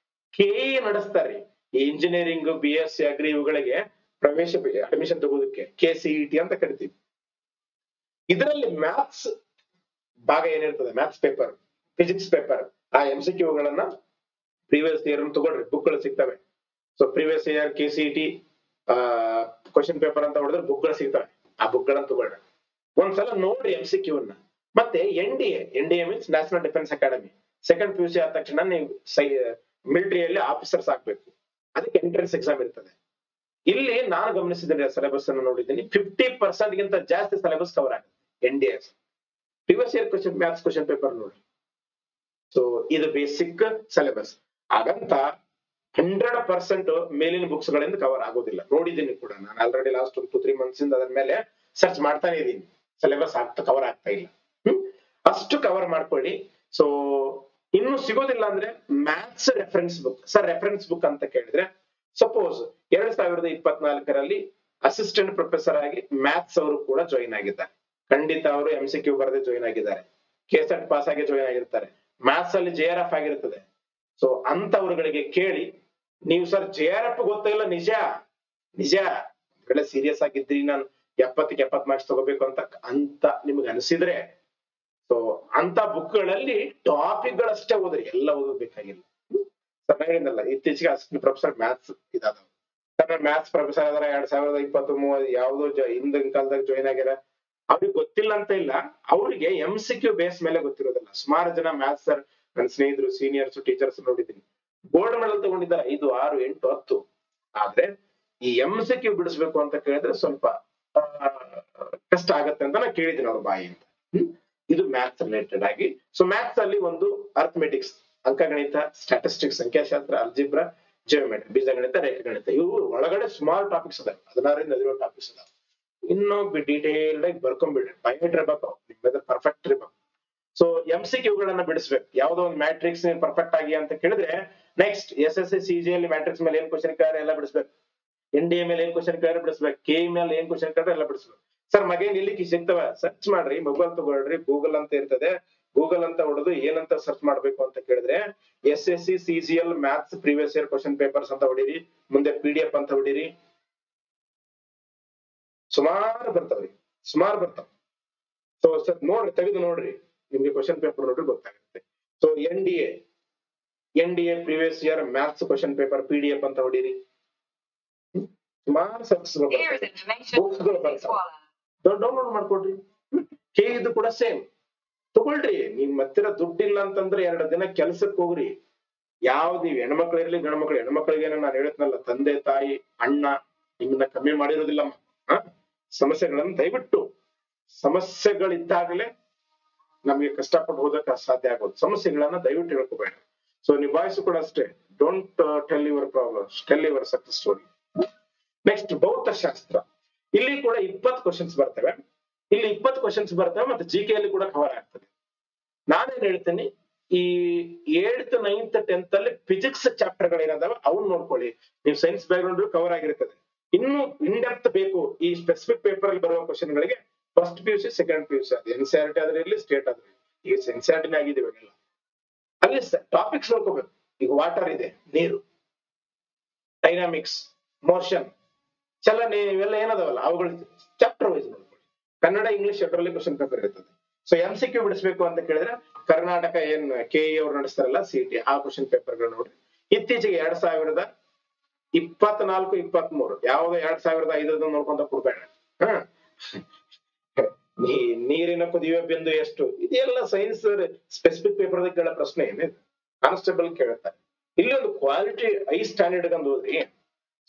KE ನಡೆಸ್ತಾರೆ. ಈ ಇಂಜಿನಿಯರಿಂಗ್, BSc ಅಗ್ರಿ ಇವುಗಳಿಗೆ ಪ್ರವೇಶ ಅಡ್ಮಿಷನ್ ತಗೋದಕ್ಕೆ KCET ಅಂತ ಕರಿತೀವಿ. ಇದರಲ್ಲಿ ಮ್ಯಾಥ್ಸ್ ಭಾಗ ಏನಿರ್ತದೆ, ಮ್ಯಾಥ್ಸ್ ಪೇಪರ್, ಫಿಸಿಕ್ಸ್ ಪೇಪರ್, ಆ MCQಗಳನ್ನ ಪ್ರೀವಿಯಸ್ ಇಯರ್ ತಗೊಳ್ರಿ, ಬುಕ್ ಗಳು ಸಿಗ್ತವೆ. So previous year KCET question paper ಅಂತ ಹೊಡೆದ್ರೆ ಬುಕ್ ಗಳು ಸಿಗ್ತವೆ, ಆ ಬುಕ್ ಗಳನ್ನ ತಗೊಳ್ರಿ. ಒಂದ್ಸಲ ನೋಡ್ರಿ MCQ ಅನ್ನ. ಮತ್ತೆ NDA means national defence academy. Second PUC ಆದ ತಕ್ಷಣ ನೀವು ಮಿಲಿಟರಿಯಲ್ಲಿ ಆಫೀಸರ್ಸ್ ಆಗ್ಬೇಕು, ಅದಕ್ಕೆ ಎಂಟ್ರೆನ್ಸ್ ಎಕ್ಸಾಮ್ ಇರ್ತದೆ. ಇಲ್ಲಿ ನಾನು ಗಮನಿಸಿದ್ದೇನೆ, ಸಿಲೆಬಸ್ ಅನ್ನು ನೋಡಿದ್ದೀನಿ, 50% ಗಿಂತ ಜಾಸ್ತಿ ಸಿಲೆಬಸ್ ಕವರ್ ಆಗುತ್ತೆ NDA. Previous year maths question paper ನೋಡಿ. ಸೊ ಇದು ಬೇಸಿಕ್ ಸಿಲೆಬಸ್. ಹಾಗಂತ 100% ಮೇಲಿನ ಬುಕ್ಸ್ ಗಳಿಂದ ಕವರ್ ಆಗೋದಿಲ್ಲ. ನೋಡಿದ್ದೀನಿ ಕೂಡ ನಾನು ಆಲ್ರೆಡಿ ಲಾಸ್ಟ್ 2-3 ಮಂತ್ಸ್ ಇಂದ ಅದರ ಮೇಲೆ ಸರ್ಚ್ ಮಾಡ್ತಾನೆ ಇದ್ದೀನಿ, ಸಿಲೆಬಸ್ ಕವರ್ ಆಗ್ತಾ ಇಲ್ಲ. ಅಷ್ಟು ಕವರ್ ಮಾಡ್ಕೊಳ್ಳಿ. ಸೊ ಇನ್ನು ಸಿಗೋದಿಲ್ಲ ಅಂದ್ರೆ maths reference book. Sir reference book ಅಂತ ಕೇಳಿದ್ರೆ, ಸಪೋಸ್ 2024ರಲ್ಲಿ ಅಸಿಸ್ಟೆಂಟ್ ಪ್ರೊಫೆಸರ್ ಆಗಿ ಮ್ಯಾಥ್ಸ್ ಅವರು ಕೂಡ ಜಾಯಿನ್ ಆಗಿದ್ದಾರೆ. ಖಂಡಿತ ಅವರು MCQ ಬರದೆ ಜಾಯಿನ್ ಆಗಿದ್ದಾರೆ, KSET ಪಾಸ್ ಆಗಿ ಜಾಯಿನ್ ಆಗಿರ್ತಾರೆ, ಮ್ಯಾಥ್ಸ್ ಅಲ್ಲಿ JRF ಆಗಿರ್ತದೆ. ಸೊ ಅಂತವ್ರುಗಳಿಗೆ ಕೇಳಿ, ನೀವು ಸರ್ JRF ಗೊತ್ತಿಲ್ಲ, ನಿಜ ಒಳ್ಳೆ ಸೀರಿಯಸ್ ಆಗಿದ್ರಿ, ನಾನು 70ಕ್ಕೆ 70 ಮಾರ್ಕ್ಸ್ ತಗೋಬೇಕು ಅಂತ ನಿಮ್ಗೆ ಅನಿಸಿದ್ರೆ, ಸೊ ಅಂತ ಬುಕ್ಗಳಲ್ಲಿ ಟಾಪಿಕ್ ಗಳಷ್ಟೇ ಓದ್ರಿ, ಎಲ್ಲ ಓದಬೇಕಾಗಿಲ್ಲ. ಚೆನ್ನಾಗಿಲ್ಲ, ಇತ್ತೀಚೆಗೆ ಅಸಿಸ್ಟೆಂಟ್ ಪ್ರೊಫೆಸರ್ ಮ್ಯಾಥ್ಸ್ ಇದಾದ ಮ್ಯಾಥ್ಸ್ ಪ್ರೊಫೆಸರ್ ಅದರ 2020-30 ಯಾವ್ದೋ ಹಿಂದಿನ ಕಾಲದಾಗ ಜಾಯ್ನ್ ಆಗ್ಯಾರ. ಅವ್ರಿಗೆ ಗೊತ್ತಿಲ್ಲ ಅಂತ ಇಲ್ಲ, ಅವ್ರಿಗೆ MCQ ಬೇಸ್ ಮೇಲೆ ಗೊತ್ತಿರೋದಿಲ್ಲ. ಸುಮಾರು ಜನ ಮ್ಯಾಥ್ಸ್ ಸರ್ ನನ್ನ ಸ್ನೇಹಿತರು, ಸೀನಿಯರ್ಸ್, ಟೀಚರ್ಸ್ ನೋಡಿದ್ದೀನಿ, ಗೋಲ್ಡ್ ಮೆಡಲ್ ತಗೊಂಡಿದ್ದಾರೆ 5, 6, 8, 10. ಆದ್ರೆ ಈ MCQ ಬಿಡಿಸ್ಬೇಕು ಅಂತ ಕೇಳಿದ್ರೆ ಸ್ವಲ್ಪ ಕಷ್ಟ ಆಗತ್ತೆ ಅಂತ ನಾ ಕೇಳಿದ್ದೀನಿ ಅವ್ರ ಬಾಯಿಯಿಂದ. ಇದು ಮ್ಯಾಥ್ಸ್ ರಿಲೇಟೆಡ್ ಆಗಿ. ಸೊ ಮ್ಯಾಥ್ಸ್ ಅಲ್ಲಿ ಒಂದು ಅರ್ಥಮೆಟಿಕ್ಸ್, ಅಂಕಗಣಿತ, ಸ್ಟ್ಯಾಟಿಸ್ಟಿಕ್ಸ್, ಸಂಖ್ಯಾಶಾಸ್ತ್ರ, ಅಲ್ಜಿಬ್ರಾ, ಜಿಯೋಮೆಟ್ರಿ, ಬೀಜಗಣಿತ, ರೇಖಾಗಣಿತ, ಇವು ಒಳಗಡೆ ಸುಮಾರು ಟಾಪಿಕ್ಸ್ ಅದಾವೆ, 16 ಟಾಪಿಕ್ಸ್ ಅದಾವೆ. ಇನ್ನು ಡೀಟೇಲ್ಡ್ ಆಗಿ ಬರ್ಕೊಂಡ್ಬಿಡ್ರಿ, ಬೈಟ್ ಇರ್ಬೇಕು, ನಿಮ್ಗೆ ಪರ್ಫೆಕ್ಟ್ ಇರ್ಬೇಕು. ಸೊ MCQ ಗಳನ್ನ ಬಿಡಿಸ್ಬೇಕು. ಯಾವ್ದೋ ಒಂದು ಮ್ಯಾಟ್ರಿಕ್ಸ್ ಪರ್ಫೆಕ್ಟ್ ಆಗಿ ಅಂತ ಕೇಳಿದ್ರೆ, ನೆಕ್ಸ್ಟ್ SSC CG ಅಲ್ಲಿ ಮ್ಯಾಟ್ರಿಕ್ಸ್ ಮೇಲೆ ಏನ್ ಕ್ವಶನ್ ಕೇಳಿದ್ರೆ ಎಲ್ಲ ಬಿಡಿಸ್ಬೇಕು, NDA ಮೇಲೆ ಏನ್ ಕ್ವಶನ್ ಕೇಳಿದ್ರೆ ಬಿಡಿಸ್ಬೇಕು, KE ಮೇಲೆ ಏನ್ ಕ್ವಶನ್ ಕೇಳಿದ್ರೆ ಎಲ್ಲ ಬಿಡಿಸ್ಬೇಕು. ಸರ್ ಮಗೇನ್ ಇಲ್ಲಿ ಸಿಗ್ತವ, ಸರ್ಚ್ ಮಾಡ್ರಿ, ಮೊಬೈಲ್ ತಗೊಳ್ರಿ, ಗೂಗಲ್ ಅಂತ ಇರ್ತದೆ, ಗೂಗಲ್ ಅಂತ ಹೊಡೆದು ಏನಂತ ಸರ್ಚ್ ಮಾಡ್ಬೇಕು ಅಂತ ಕೇಳಿದ್ರೆ SSC CGL maths previous year question papers ಅಂತ ಹೊಡೀರಿ, ಮುಂದೆ PDF ಅಂತ ಹೊಡೀರಿ, ಸುಮಾರು ಬರ್ತಾವ್ರಿ, ಸುಮಾರು ಬರ್ತಾವ. ಸೊ ಸರ್ ನೋಡ್ರಿ, ತೆಗೆದು ನೋಡ್ರಿ, ನಿಮ್ಗೆ ಕ್ವಶನ್ ಪೇಪರ್ ನೋಡ್ರಿ ಗೊತ್ತಾಗುತ್ತೆ. So NDA previous year maths question paper PDF ಅಂತ ಹೊಡೀರಿ, ಸುಮಾರು ಸರ್ಚ್ ಬುಕ್ಸ್ಗಳು ಬರ್ತಾವ, ಡೌನ್ಲೋಡ್ ಮಾಡ್ಕೊಡ್ರಿ. ಇದು ಕೂಡ ಸೇಮ್ ತಗೊಳ್ರಿ. ನಿಮ್ ಹತ್ತಿರ ದುಡ್ಡಿಲ್ಲ ಅಂತಂದ್ರೆ 2 ದಿನ ಕೆಲ್ಸಕ್ಕೆ ಹೋಗ್ರಿ. ಯಾವ್ದು ಹೆಣ್ಮಕ್ಳು ಇರ್ಲಿ ಗಂಡ್ಮಕ್ಳು, ಹೆಣ್ಮಕ್ಳಿಗೆ ನಾನು ಹೇಳತ್ನಲ್ಲ, ತಂದೆ ತಾಯಿ ಅಣ್ಣ ನಿಮ್ಮನ್ನ ಕಮ್ಮಿ ಮಾಡಿರೋದಿಲ್ಲ. ಸಮಸ್ಯೆಗಳನ್ನು ದಯವಿಟ್ಟು, ಸಮಸ್ಯೆಗಳಿದ್ದಾಗಲೇ ನಮ್ಗೆ ಕಷ್ಟಪಟ್ಟು ಓದಕ್ಕೆ ಸಾಧ್ಯ ಆಗೋದು. ಸಮಸ್ಯೆಗಳನ್ನ ದಯವಿಟ್ಟು ಹೇಳ್ಕೋಬೇಡ. ಸೊ ನಿಭಾಯಿಸು ಕೂಡ ಅಷ್ಟೇ, don't tell your problems, tell your success story. Next ಭೌತಶಾಸ್ತ್ರ, ಇಲ್ಲಿ ಕೂಡ 20 ಕ್ವಶನ್ಸ್ ಬರ್ತವೆ. ಇಲ್ಲಿ 20 ಕ್ವಶನ್ಸ್ ಬರ್ತವೆ, ಮತ್ತೆ GK ಅಲ್ಲಿ ಕೂಡ ಕವರ್ ಆಗ್ತದೆ. ನಾನೇನ್ ಹೇಳ್ತೀನಿ, ಈ 8th 9th 10th ಅಲ್ಲಿ ಫಿಸಿಕ್ಸ್ ಚಾಪ್ಟರ್ ಗಳೇನದಾವ ಅವನ್ನ ನೋಡ್ಕೊಳ್ಳಿ. ನೀವು ಸೈನ್ಸ್ ಬ್ಯಾಕ್ ಗ್ರೌಂಡ್ ಕವರ್ ಆಗಿರ್ತದೆ. ಇನ್ನು ಇನ್ ಡೆಪ್ತ್ ಬೇಕು ಈ ಸ್ಪೆಸಿಫಿಕ್ ಪೇಪರ್ ಅಲ್ಲಿ ಬರುವ ಕ್ವಶನ್ ಗಳಿಗೆ, ಫಸ್ಟ್ PUC, ಸೆಕೆಂಡ್ PUC, ಅದು NCERT ಆದ್ರೆ ಇರ್ಲಿ, ಸ್ಟೇಟ್ ಆದ್ರೆ ಈಗ NCERT ಆಗಿದ್ದೀವಿ ಎಲ್ಲ, ಅಲ್ಲಿ ಟಾಪಿಕ್ಸ್ ನೋಡ್ಕೋಬೇಕು. ಈಗ ವಾಟರ್ ಇದೆ, ನೀರು, ಡೈನಾಮಿಕ್ಸ್, ಮೋಷನ್, ಚಲನೆ, ಇವೆಲ್ಲ ಏನದಾವಲ್ಲ ಅವುಗಳು ಚಾಪ್ಟರ್ ವೈಸ್ ನೋಡ್ಕೊಳ್ಳಿ. ಕನ್ನಡ, ಇಂಗ್ಲಿಷ್ ಎರಡರಲ್ಲಿ ಕ್ವಶನ್ ಪೇಪರ್ ಇರ್ತದೆ. ಸೊ MCQ ಬಿಡಿಸ್ಬೇಕು ಅಂತ ಕೇಳಿದ್ರೆ ಕರ್ನಾಟಕ ಏನ್ KE ಅವ್ರು ನಡೆಸ್ತಾರಲ್ಲ CET, ಆ ಕ್ವಶನ್ ಪೇಪರ್ ಗಳು ನೋಡ್ರಿ. ಇತ್ತೀಚೆಗೆ 2024-23 ಯಾವ್ದೋ 2005 ನೋಡ್ಕೊಂತ ಕೊಡ್ಬೇಡ. ನೀರಿನ ಕುದಿಯುವ ಬಿಂದು ಎಷ್ಟು, ಇದೆಲ್ಲ ಸೈನ್ಸ್ ಸ್ಪೆಸಿಫಿಕ್ ಪೇಪರ್ ಕೇಳೋ ಪ್ರಶ್ನೆ ಏನಿದೆ, ಕಾನ್ಸ್ಟೇಬಲ್ ಕೇಳ್ತಾರೆ. ಇಲ್ಲಿ ಒಂದು ಕ್ವಾಲಿಟಿ ಹೈ ಸ್ಟ್ಯಾಂಡರ್ಡ್ ಅಂತ ಹೋದ್ರಿ.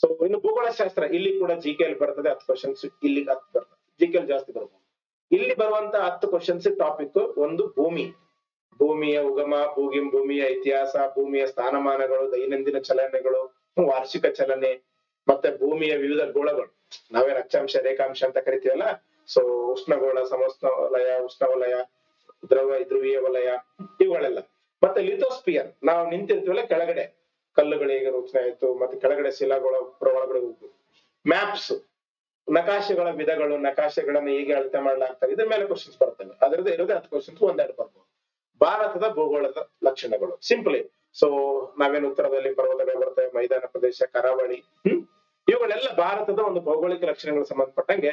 ಸೊ ಇನ್ನು ಭೂಗೋಳಶಾಸ್ತ್ರ, ಇಲ್ಲಿ ಕೂಡ GK ಅಲ್ಲಿ ಬರ್ತದೆ 10 ಕ್ವಶನ್ಸ್, ಇಲ್ಲಿ 10 ಬರ್ತದೆ, GK ಅಲ್ಲಿ ಜಾಸ್ತಿ ಬರ್ಬೋದು. ಇಲ್ಲಿ ಬರುವಂತ 10 ಕ್ವಶನ್ಸ್ ಟಾಪಿಕ್ ಒಂದು ಭೂಮಿಯ ಉಗಮ, ಭೂಮಿಯ ಇತಿಹಾಸ, ಭೂಮಿಯ ಸ್ಥಾನಮಾನಗಳು, ದೈನಂದಿನ ಚಲನೆಗಳು, ವಾರ್ಷಿಕ ಚಲನೆ, ಮತ್ತೆ ಭೂಮಿಯ ವಿವಿಧ ಗೋಳಗಳು, ನಾವೇನ್ ಅಕ್ಷಾಂಶ, ರೇಖಾಂಶ ಅಂತ ಕರಿತೀವಲ್ಲ. ಸೊ ಉಷ್ಣಗೋಳ, ಸಮೋಷ್ಣವಲಯ, ಉಷ್ಣವಲಯ, ಧ್ರುವೀಯ ವಲಯ, ಇವುಗಳೆಲ್ಲ. ಮತ್ತೆ ಲಿಥೋಸ್ಪಿಯರ್, ನಾವು ನಿಂತಿರ್ತೀವಲ್ಲ ಕೆಳಗಡೆ ಕಲ್ಲುಗಳಿಗೆ ರಚನೆ ಆಯ್ತು, ಮತ್ತೆ ಕೆಳಗಡೆ ಶಿಲಾಗೋಳ ಒಳಗಡೆ ಹೋಗ್ಬೋದು. ಮ್ಯಾಪ್ಸ್, ನಕಾಶೆಗಳ ವಿಧಗಳು, ನಕಾಶೆಗಳನ್ನ ಹೇಗೆ ಅಳತೆ ಮಾಡಲಾಗ್ತದೆ, ಇದ್ರ ಮೇಲೆ ಕ್ವಶನ್ಸ್ ಬರ್ತವೆ. ಅದರದ್ದು ಇರೋದೇ 10 ಕ್ವಶನ್ಸ್, 1-2 ಬರ್ಬೋದು. ಭಾರತದ ಭೂಗೋಳದ ಲಕ್ಷಣಗಳು ಸಿಂಪಲಿ. ಸೊ ನಾವೇನು ಉತ್ತರದಲ್ಲಿ ಪರ್ವತಗಳು ಬರ್ತವೆ, ಮೈದಾನ ಪ್ರದೇಶ, ಕರಾವಳಿ, ಇವುಗಳೆಲ್ಲ ಭಾರತದ ಒಂದು ಭೌಗೋಳಿಕ ಲಕ್ಷಣಗಳು ಸಂಬಂಧಪಟ್ಟಂಗೆ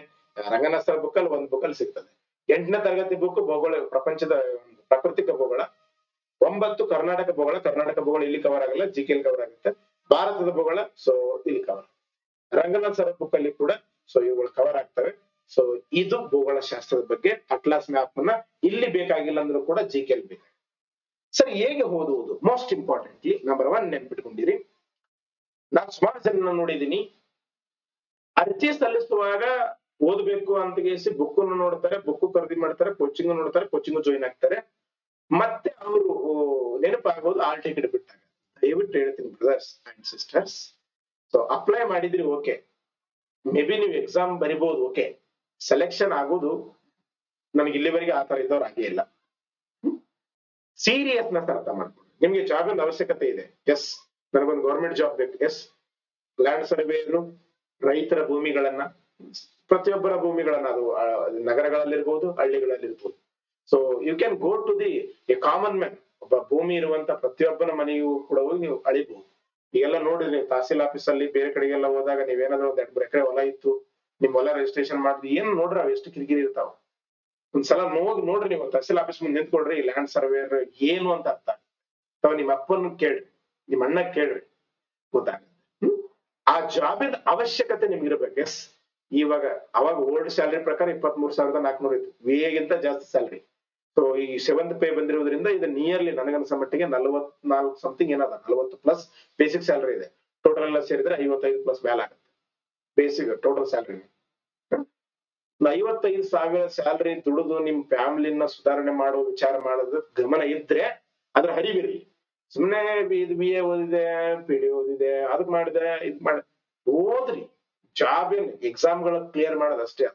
ರಂಗನಾಥ್ ಬುಕ್ ಅಲ್ಲಿ ಒಂದು ಬುಕ್ ಅಲ್ಲಿ ಸಿಗ್ತದೆ. 8ನೇ ತರಗತಿ ಬುಕ್ ಭೌಗೋಳ, ಪ್ರಪಂಚದ ಪ್ರಾಕೃತಿಕ ಭೂಗೋಳ. 9 ಕರ್ನಾಟಕ ಭೂಗೋಳ. ಕರ್ನಾಟಕ ಭೂಗೋಳ ಇಲ್ಲಿ ಕವರ್ ಆಗಲ್ಲ, GK ಅಲ್ಲಿ ಕವರ್ ಆಗುತ್ತೆ. ಭಾರತದ ಭೂಗೋಳ ಸೊ ಇಲ್ಲಿ ಕವರ್. ರಂಗನಾಥ್ ಸರ್ ಬುಕ್ ಅಲ್ಲಿ ಕೂಡ ಸೊ ಇವುಗಳು ಕವರ್ ಆಗ್ತವೆ. ಸೊ ಇದು ಭೂಗೋಳ ಶಾಸ್ತ್ರದ ಬಗ್ಗೆ ಅಟ್ಲಾಸ್ ಮ್ಯಾಪ್ ಅನ್ನ ಇಲ್ಲಿ ಬೇಕಾಗಿಲ್ಲ ಅಂದ್ರೂ ಕೂಡ GK ಅಲ್ಲಿ ಬೇಕು. ಸರಿ, ಹೇಗೆ ಓದುವುದು? Most importantly number 1 ನೆನ್ಪಿಟ್ಕೊಂಡಿರಿ. ನಾನು ಸುಮಾರು ಜನ ನೋಡಿದೀನಿ, ಅರ್ಜಿ ಸಲ್ಲಿಸುವಾಗ ಓದ್ಬೇಕು ಅಂತ ಬುಕ್ ನೋಡ್ತಾರೆ, ಬುಕ್ ಖರೀದಿ ಮಾಡ್ತಾರೆ, ಕೋಚಿಂಗ್ ನೋಡ್ತಾರೆ, ಕೋಚಿಂಗ್ ಜಾಯಿನ್ ಆಗ್ತಾರೆ, ಮತ್ತೆ ಅವರು ನೆನಪಾಗೋದು ಆಲ್ ಟಿಕೆಟ್ ಬಿಟ್ಟಾಗ. ದಯವಿಟ್ಟು ಹೇಳ್ತೀನಿ brothers and sisters, so apply ಮಾಡಿದ್ರಿ ಓಕೆ, ಮೇ ಬಿ ನೀವು ಎಕ್ಸಾಮ್ ಬರಿಬಹುದು ಓಕೆ, ಸೆಲೆಕ್ಷನ್ ಆಗೋದು ನಮ್ಗೆ ಇಲ್ಲಿವರೆಗೆ ಆತರ ಇದ್ದವ್ರು ಆಗೇ ಇಲ್ಲ. ಸೀರಿಯಸ್ನೆಸ್ ಅರ್ಥ ಮಾಡ್ಕೊಂಡು, ನಿಮ್ಗೆ ಜಾಬ್ ಒಂದು ಅವಶ್ಯಕತೆ ಇದೆ, ಎಸ್ ನನಗೊಂದು ಗೌರ್ಮೆಂಟ್ ಜಾಬ್ ಬೇಕು, ಎಸ್ ಲ್ಯಾಂಡ್ ಸರ್ವೇಯರು ರೈತರ ಭೂಮಿಗಳನ್ನ, ಪ್ರತಿಯೊಬ್ಬರ ಭೂಮಿಗಳನ್ನ, ಅದು ನಗರಗಳಲ್ಲಿರ್ಬೋದು, ಹಳ್ಳಿಗಳಲ್ಲಿರ್ಬೋದು. So you can go to the a common man, ಒಬ್ಬ ಭೂಮಿ ಇರುವಂತ ಪ್ರತಿಯೊಬ್ಬನ ಮನೆಯೂ ಕೂಡ ಹೋಗಿ ನೀವು ಅಳಿಬಹುದು. ಈಗೆಲ್ಲ ನೋಡಿದ್ರಿ ನೀವು ತಹಸೀಲ್ ಆಫೀಸ್ ಅಲ್ಲಿ ಬೇರೆ ಕಡೆಗೆಲ್ಲ ಹೋದಾಗ, ನೀವೇನಾದ್ರೂ 1-2 ಎಕರೆ ಹೊಲ ಇತ್ತು, ನಿಮ್ ಹೊಲ ರಿಜಿಸ್ಟ್ರೇಷನ್ ಮಾಡಿದ್ವಿ ಏನ್ ನೋಡ್ರಿ ಅವ್ ಎಷ್ಟು ಕಿರಿಕಿರಿ ಇರ್ತಾವ. ಒಂದ್ಸಲ ನೋಡ್ರಿ ನೀವು ತಹಸೀಲ್ ಆಫೀಸ್ ಮುಂದೆ ನಿಂತ್ಕೊಳ್ರಿ ಲ್ಯಾಂಡ್ ಸರ್ವೇರ್ ಏನು ಅಂತ ಅರ್ಥ ಅಥವಾ ನಿಮ್ಮ ಅಪ್ಪನ ಕೇಳ್ರಿ, ನಿಮ್ಮ ಅಣ್ಣ ಕೇಳ್ರಿ, ಗೊತ್ತಾಗುತ್ತೆ. ಆ ಜಾಬಿನ ಅವಶ್ಯಕತೆ ನಿಮ್ಗೆ ಇರ್ಬೇಕು. ಎಸ್, ಇವಾಗ ಅವಾಗ ಓಲ್ಡ್ ಸ್ಯಾಲರಿ ಪ್ರಕಾರ 23,400 ಇತ್ತು, ಗಿಂತ ಜಾಸ್ತಿ ಸ್ಯಾಲರಿ. ಸೊ ಈ 7th ಪೇ ಬಂದಿರೋದ್ರಿಂದ ಇದು ನಿಯರ್ಲಿ ನನಗನ್ಸ ಮಟ್ಟಿಗೆ 44 ಸಮಥಿಂಗ್ ಏನದ, 40 ಪ್ಲಸ್ ಬೇಸಿಕ್ ಸ್ಯಾಲರಿ ಇದೆ. ಟೋಟಲ್ ಎಲ್ಲ ಸೇರಿದ್ರೆ 55 ಪ್ಲಸ್ ಮೇಲೆ ಆಗುತ್ತೆ ಬೇಸಿಕ್ ಟೋಟಲ್ ಸ್ಯಾಲರಿ. 55,000 ಸ್ಯಾಲರಿ ದುಡಿದು ನಿಮ್ ಫ್ಯಾಮಿಲಿನ ಸುಧಾರಣೆ ಮಾಡೋ ವಿಚಾರ ಮಾಡೋದು ಗಮನ ಇದ್ರೆ ಅದ್ರ ಹರಿವಿರಿ. ಸುಮ್ನೆ ಇದು BA ಓದಿದೆ, PD ಓದಿದೆ, ಅದಕ್ ಮಾಡಿದೆ, ಇದ್ ಮಾಡಿ ಓದ್ರಿ. ಜಾಬ್ ಏನ್ ಎಕ್ಸಾಮ್ಗಳ ಕ್ಲಿಯರ್ ಮಾಡೋದಷ್ಟೇ.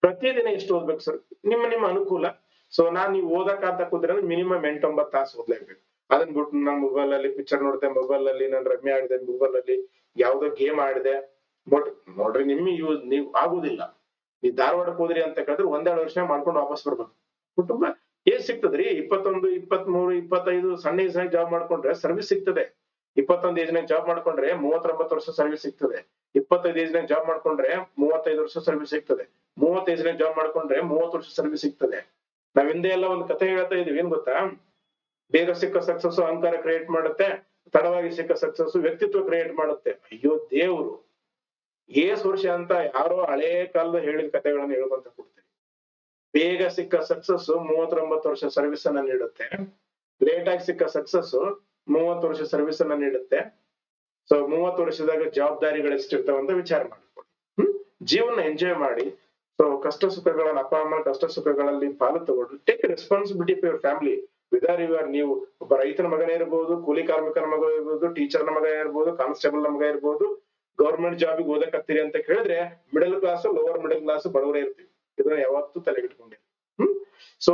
ಪ್ರತಿದಿನ ಎಷ್ಟು ಓದ್ಬೇಕು ಸರ್? ನಿಮ್ಮ ಅನುಕೂಲ. ಸೊ ನೀವು ಓದಕ್ಕಂತ ಕೂತ್ರೆ ಮಿನಿಮಮ್ 8-9 ತಾಸು ಓದ್ಲೇಬೇಕು. ಅದನ್ನ ಬಿಟ್ಟು ನಾನು ಮೊಬೈಲ್ ಅಲ್ಲಿ ಪಿಕ್ಚರ್ ನೋಡಿದೆ, ಮೊಬೈಲ್ ಅಲ್ಲಿ ನಾನು ರಮ್ಮಿ ಆಡಿದೆ, ಮೊಬೈಲ್ ಅಲ್ಲಿ ಯಾವ್ದೋ ಗೇಮ್ ಆಡಿದೆ, ಬಟ್ ನೋಡ್ರಿ ನೀವು ಆಗುದಿಲ್ಲ. ನೀವು ಧಾರವಾಡಕ್ಕೆ ಹೋದ್ರಿ ಅಂತ ಕೇಳಿದ್ರೆ 1-2 ವರ್ಷ ಮಾಡ್ಕೊಂಡು ವಾಪಸ್ ಬರ್ಬೇಕು. ಕುಟುಂಬ ಏನ್ ಸಿಗ್ತದ್ರಿ? 21, 23, 25 ಸಣ್ಣ ಏಜ್ನಾಗ ಜಾಬ್ ಮಾಡ್ಕೊಂಡ್ರೆ ಸರ್ವಿಸ್ ಸಿಗ್ತದೆ. 21 ಏಜ್ನಾಗ ಜಾಬ್ ಮಾಡ್ಕೊಂಡ್ರೆ 39 ವರ್ಷ ಸರ್ವಿಸ್ ಸಿಗ್ತದೆ. 25 ಏಜ್ನಾಗ ಜಾಬ್ ಮಾಡ್ಕೊಂಡ್ರೆ 35 ವರ್ಷ ಸರ್ವಿಸ್ ಸಿಗ್ತದೆ. 30 ಏಜ್ನಾಗ ಜಾಬ್ ಮಾಡ್ಕೊಂಡ್ರೆ 30 ವರ್ಷ ಸರ್ವಿಸ್ ಸಿಗ್ತದೆ. ನಾವ್ ಹಿಂದೆ ಎಲ್ಲ ಒಂದು ಕಥೆ ಹೇಳ್ತಾ ಇದೀವಿ, ಏನ್ ಗೊತ್ತಾ? ಬೇಗ ಸಿಕ್ಕ ಸಕ್ಸಸ್ ಅಹಂಕಾರ ಕ್ರಿಯೇಟ್ ಮಾಡುತ್ತೆ, ತಡವಾಗಿ ಸಿಕ್ಕ ಸಕ್ಸಸ್ ವ್ಯಕ್ತಿತ್ವ ಕ್ರಿಯೇಟ್ ಮಾಡುತ್ತೆ. ಅಯ್ಯೋ ದೇವ್ರು, ಏಸ್ ವರ್ಷ ಅಂತ ಯಾರೋ ಹಳೇ ಕಾಲದ ಹೇಳಿದ ಕಥೆಗಳನ್ನ ಹೇಳ್ಕೊಂತ ಕೊಡ್ತೀವಿ. ಬೇಗ ಸಿಕ್ಕ ಸಕ್ಸಸ್ 39 ವರ್ಷ ಸರ್ವಿಸ್ ಅನ್ನ ನೀಡುತ್ತೆ, ಲೇಟ್ ಆಗಿ ಸಿಕ್ಕ ಸಕ್ಸಸ್ 30 ವರ್ಷ ಸರ್ವಿಸ್ ಅನ್ನ ನೀಡುತ್ತೆ. ಸೊ 30 ವರ್ಷದಾಗ ಜವಾಬ್ದಾರಿಗಳು ಎಷ್ಟಿರ್ತಾವಂತ ವಿಚಾರ ಮಾಡ್ಕೊಳ್ಳಿ. ಜೀವನ ಎಂಜಾಯ್ ಮಾಡಿ. ಸೊ ಕಷ್ಟ ಸುಖಗಳನ್ನ, ಅಪ್ಪ ಅಮ್ಮ ಕಷ್ಟ ಸುಖಗಳಲ್ಲಿ ಪಾಲು ತಗೊಂಡು take responsibility for your family. Whether ನೀವು ಒಬ್ಬ ರೈತನ ಮಗನೇ ಇರ್ಬೋದು, ಕೂಲಿ ಕಾರ್ಮಿಕನ ಮಗ ಇರ್ಬೋದು, ಟೀಚರ್ನ ಮಗ ಇರ್ಬೋದು, ಕಾನ್ಸ್ಟೇಬಲ್ ನ ಮಗ ಇರ್ಬೋದು, ಗೌರ್ಮೆಂಟ್ ಜಾಬಿಗೆ ಓದಕತ್ತೀರಿ ಅಂತ ಕೇಳಿದ್ರೆ middle class, lower middle class ಬಡವರೇ ಇರ್ತೀವಿ. ಇದನ್ನ ಯಾವತ್ತೂ ತಲೆಗಿಟ್ಕೊಂಡಿರಿ. ಸೊ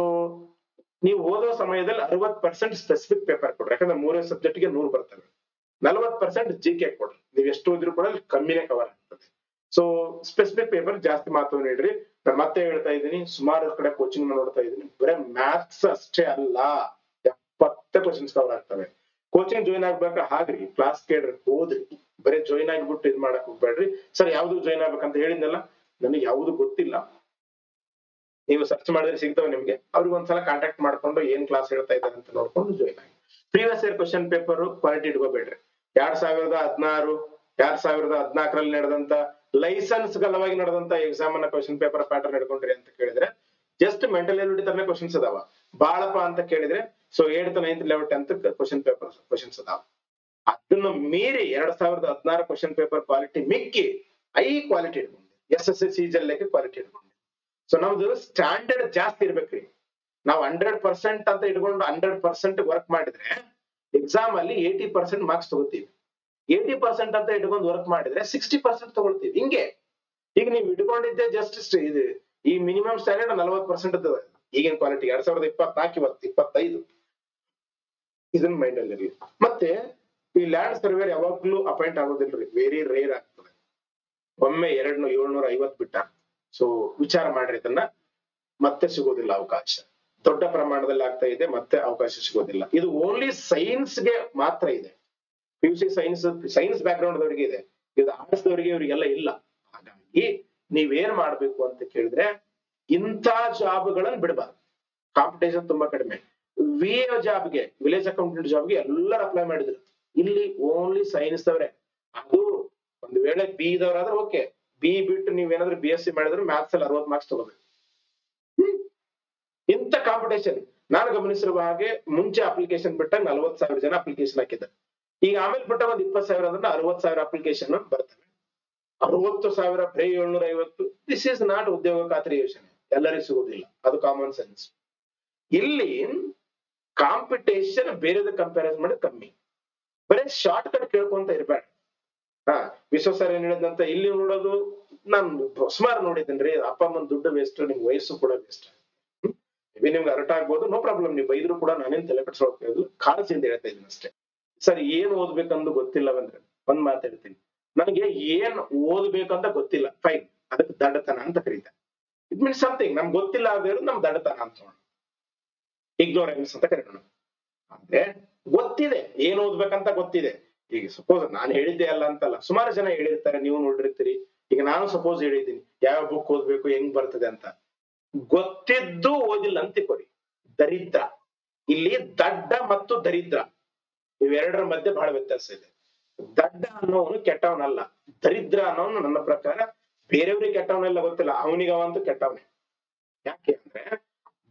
ನೀವು ಓದೋ ಸಮಯದಲ್ಲಿ 60% ಸ್ಪೆಸಿಫಿಕ್ ಪೇಪರ್ ಕೊಡ್ರಿ. ಯಾಕಂದ್ರೆ 3 ಸಬ್ಜೆಕ್ಟ್ಗೆ 100 ಬರ್ತವೆ. 40% GK ಕೊಡ್ರಿ. ನೀವು ಎಷ್ಟು ಓದಿದ್ರು ಕೂಡ ಕಮ್ಮಿನೇ ಕವರ್ ಆಗ್ತದೆ. ಸೊ ಸ್ಪೆಸಿಫಿಕ್ ಪೇಪರ್ ಜಾಸ್ತಿ ಮಾತು ನೀಡ್ರಿ. ನಾನು ಮತ್ತೆ ಹೇಳ್ತಾ ಇದ್ದೀನಿ, ಸುಮಾರು ಕಡೆ ಕೋಚಿಂಗ್ ನೋಡ್ತಾ ಇದ್ದೀನಿ, ಬರೀ ಮ್ಯಾಥ್ಸ್ ಅಷ್ಟೇ ಅಲ್ಲ, 70 ಕ್ವಶನ್ಸ್ ಕವರ್ ಆಗ್ತವೆ. ಕೋಚಿಂಗ್ ಜಾಯಿನ್ ಆಗ್ಬೇಕಾ? ಹಾಗ್ರಿ, ಕ್ಲಾಸ್ ಕೇಳ್ರಿ, ಓದ್ರಿ. ಬರೀ ಜಾಯಿನ್ ಆಗ್ಬಿಟ್ಟು ಇದ್ ಮಾಡಕ್ ಹೋಗ್ಬೇಡ್ರಿ. ಸರ್ ಯಾವ್ದು ಜಾಯಿನ್ ಆಗ್ಬೇಕಂತ ಹೇಳಿದ್ನಲ್ಲ, ನನಗೆ ಯಾವ್ದು ಗೊತ್ತಿಲ್ಲ, ನೀವು ಸರ್ಚ್ ಮಾಡಿದ್ರೆ ಸಿಗ್ತಾವೆ ನಿಮ್ಗೆ. ಅವ್ರಿಗೆ ಒಂದ್ಸಲ ಕಾಂಟ್ಯಾಕ್ಟ್ ಮಾಡ್ಕೊಂಡು ಏನ್ ಕ್ಲಾಸ್ ಹೇಳ್ತಾ ಇದ್ದಾರೆ ಅಂತ ನೋಡ್ಕೊಂಡು ಜಾಯಿನ್ ಆಗಿ. Previous year question paper quality ಇಟ್ಕೋಬೇಡ್ರಿ. 2016, 2014 ನಡೆದಂತ ಲೈಸೆನ್ಸ್ ಗಲವಾಗಿ ನಡೆದಂತ ಎಕ್ಸಾಮ್ ಅನ್ನ ಕ್ವಶನ್ ಪೇಪರ್ ಪ್ಯಾಟರ್ನ್ ಹಿಡ್ಕೊಂಡ್ರಿ ಅಂತ ಕೇಳಿದ್ರೆ ಜಸ್ಟ್ ಮೆಂಟಲ್ ಎಬಿಲಿಟಿ ತರನೇ ಕ್ವಶನ್ಸ್ ಅದಾವ. ಬಾಳಪ್ಪ ಅಂತ ಕೇಳಿದ್ರೆ so 8th, 9th, 11th, 10th question paper questions ಅದಾವ. ಅದನ್ನ ಮೀರಿ 2016 ಕ್ವಶನ್ ಪೇಪರ್ ಕ್ವಾಲಿಟಿ ಮಿಕ್ಕಿ ಐ ಕ್ವಾಲಿಟಿ ಇಟ್ಕೊಂಡ್ರಿ. SSC CGL ಕ್ವಾಲಿಟಿ ಇಟ್ಕೊಂಡ್ರಿ. ಸೊ ನಮ್ದು ಸ್ಟ್ಯಾಂಡರ್ಡ್ ಜಾಸ್ತಿ ಇರ್ಬೇಕ್ರಿ. ನಾವು 100% ಅಂತ ಇಟ್ಕೊಂಡು 100% ವರ್ಕ್ ಮಾಡಿದ್ರೆ ಎಕ್ಸಾಮ್ ಅಲ್ಲಿ 80% ಮಾರ್ಕ್ಸ್ ತಗೋತೀವಿ. 80% ಅಂತ ಇಟ್ಕೊಂಡು ವರ್ಕ್ ಮಾಡಿದ್ರೆ 60% ತಗೊಳ್ತೀವಿ. ಹಿಂಗೆ ಈಗ ನೀವು ಇಟ್ಕೊಂಡಿದ್ದೆ ಜಸ್ಟ್ ಇದು ಈ ಮಿನಿಮಮ್ ಸ್ಟ್ಯಾಂಡರ್ಡ್ 40% ಅದ. ಈಗಿನ ಕ್ವಾಲಿಟಿ 2024 25 ಇದನ್ನ ಮೈಂಡ್ ಅಲ್ಲಿ ಇರಲಿ. ಮತ್ತೆ ಈ ಲ್ಯಾಂಡ್ ಸರ್ವೇರ್ ಯಾವಾಗ್ಲೂ ಅಪಾಯಿಂಟ್ ಆಗೋದಿಲ್ರಿ, ವೆರಿ ರೇರ್ ಆಗ್ತದೆ. ಒಮ್ಮೆ 750 ಬಿಟ್ಟ. ಸೊ ವಿಚಾರ ಮಾಡ್ರಿ, ಇದನ್ನ ಮತ್ತೆ ಸಿಗೋದಿಲ್ಲ ಅವಕಾಶ. ದೊಡ್ಡ ಪ್ರಮಾಣದಲ್ಲಿ ಆಗ್ತಾ ಇದೆ, ಮತ್ತೆ ಅವಕಾಶ ಸಿಗೋದಿಲ್ಲ. ಇದು ಓನ್ಲಿ ಸೈನ್ಸ್ಗೆ ಮಾತ್ರ ಇದೆ. PUC ಸೈನ್ಸ್ ಬ್ಯಾಕ್ ಗ್ರೌಂಡ್ ದವರಿಗೆ ಇದೆ, ಇದು ಆರ್ಟ್ಸ್ ದವರಿಗೆ ಇವರಿಗೆಲ್ಲ ಇಲ್ಲ. ಹಾಗಾಗಿ ನೀವೇನ್ ಮಾಡ್ಬೇಕು ಅಂತ ಕೇಳಿದ್ರೆ ಇಂಥ ಜಾಬ್ಗಳನ್ನ ಬಿಡಬಾರ್ದು. ಕಾಂಪಿಟೇಷನ್ ತುಂಬಾ ಕಡಿಮೆ. VA ಜಾಬ್ಗೆ, ವಿಲೇಜ್ ಅಕೌಂಟೆಂಟ್ ಜಾಬ್ಗೆ ಎಲ್ಲರೂ ಅಪ್ಲೈ ಮಾಡಿದ್ರು. ಇಲ್ಲಿ ಓನ್ಲಿ ಸೈನ್ಸ್ ದವರೇ. ಅದು ಒಂದು ವೇಳೆ B ದವರಾದ್ರೆ ಓಕೆ, B ಬಿಟ್ಟು ನೀವೇನಾದ್ರೂ BSc ಮಾಡಿದ್ರೆ ಮ್ಯಾಥ್ಸ್ ಅಲ್ಲಿ 60 ಮಾರ್ಕ್ಸ್ ತಗೋಬೇಕು. ಇಂಥ ಕಾಂಪಿಟೇಷನ್ ನಾನು ಗಮನಿಸಿರುವ ಹಾಗೆ ಮುಂಚೆ ಅಪ್ಲಿಕೇಶನ್ ಬಿಟ್ಟಾಗ 40,000 ಜನ ಅಪ್ಲಿಕೇಶನ್ ಹಾಕಿದ್ದಾರೆ. ಈಗ ಆಮೇಲೆ ಬಿಟ್ಟ ಒಂದು 20,000 ಅಂದ್ರೆ 60,000 ಅಪ್ಲಿಕೇಶನ್ ಬರ್ತವೆ. 60,000 ಬರೀ 750. ದಿಸ್ ಈಸ್ ನಾಟ್ ಉದ್ಯೋಗ ಖಾತ್ರಿ ಯೋಜನೆ, ಎಲ್ಲರಿಗೂ ಸಿಗುದಿಲ್ಲ. ಅದು ಕಾಮನ್ ಸೆನ್ಸ್. ಇಲ್ಲಿ ಕಾಂಪಿಟೇಷನ್ ಬೇರೆದ ಕಂಪ್ಯಾರಿಸನ್ ಮಾಡಿ ಕಮ್ಮಿ. ಬರೀ ಶಾರ್ಟ್ ಕಟ್ ಕೇಳ್ಕೊಂತ ಇರ್ಬೇಡ. ವಿಶ್ವ ಸರ್ ಏನ್ ಹೇಳಿದಂತ ಇಲ್ಲಿ ನೋಡೋದು, ನಾನು ಸುಮಾರು ನೋಡಿದ್ದೇನ್ರಿ, ಅಪ್ಪ ಅಮ್ಮನ ದುಡ್ಡು ವೇಸ್ಟ್, ನಿಮ್ ವಯಸ್ಸು ಕೂಡ ವೇಸ್ಟ್. ನಿಮ್ಗೆ ಅರ್ಥ ಆಗ್ಬೋದು, ನೋ ಪ್ರಾಬ್ಲಮ್. ನೀವು ಬೈದ್ರು ಕೂಡ ನಾನೇನ್ ತಲೆ ಕಟ್ಸೋದು ಕಾಳಜಿಯಿಂದ ಹೇಳ್ತಾ ಇದ್ದೀನಿ ಅಷ್ಟೇ. ಸರ್ ಏನ್ ಓದ್ಬೇಕಂದು ಗೊತ್ತಿಲ್ಲವಂದ್ರೆ ಒಂದ್ ಮಾತು ಹೇಳ್ತೀನಿ, ನನಗೆ ಏನ್ ಓದ್ಬೇಕಂತ ಗೊತ್ತಿಲ್ಲ, ಫೈನ್, ಅದಕ್ಕೆ ದಡ್ಡತನ ಅಂತ ಕರೀತಾರೆ. ಇಟ್ ಮೀನ್ಸ್ ಸಮಥಿಂಗ್ ನಮ್ಗೆ ಗೊತ್ತಿಲ್ಲ ಆದ್ರೆ ನಮ್ ದಡ್ಡತನ ಅಂತ ಇಗ್ನೋರೆನ್ಸ್ ಅಂತ ಕರೀತಾರೆ. ಆದ್ರೆ ಗೊತ್ತಿದೆ, ಏನ್ ಓದ್ಬೇಕಂತ ಗೊತ್ತಿದೆ. ಈಗ ಸಪೋಸ್ ನಾನು ಹೇಳಿದ್ದೆ ಅಲ್ಲ ಅಂತಲ್ಲ, ಸುಮಾರು ಜನ ಹೇಳಿರ್ತಾರೆ, ನೀವು ನೋಡಿರ್ತೀರಿ. ಈಗ ನಾನು ಸಪೋಸ್ ಹೇಳಿದ್ದೀನಿ ಯಾವ ಬುಕ್ ಓದ್ಬೇಕು ಹೆಂಗ್ ಬರ್ತದೆ ಅಂತ, ಗೊತ್ತಿದ್ದು ಓದಿಲ್ಲ ಅಂತ ತಿಳ್ಕೊರಿ, ದರಿದ್ರ. ಇಲ್ಲಿ ದಡ್ಡ ಮತ್ತು ದರಿದ್ರ ಇವೆರಡರ ಮಧ್ಯೆ ಬಹಳ ವ್ಯತ್ಯಾಸ ಇದೆ. ದಡ್ಡ ಅನ್ನೋನು ಕೆಟ್ಟವನಲ್ಲ, ದರಿದ್ರ ಅನ್ನೋನು ನನ್ನ ಪ್ರಕಾರ ಬೇರೆಯವ್ರಿಗೆ ಕೆಟ್ಟವನೆಲ್ಲ ಗೊತ್ತಿಲ್ಲ, ಅವನಿಗೆ ಅವಂತೂ ಕೆಟ್ಟವನೇ. ಯಾಕೆ ಅಂದ್ರೆ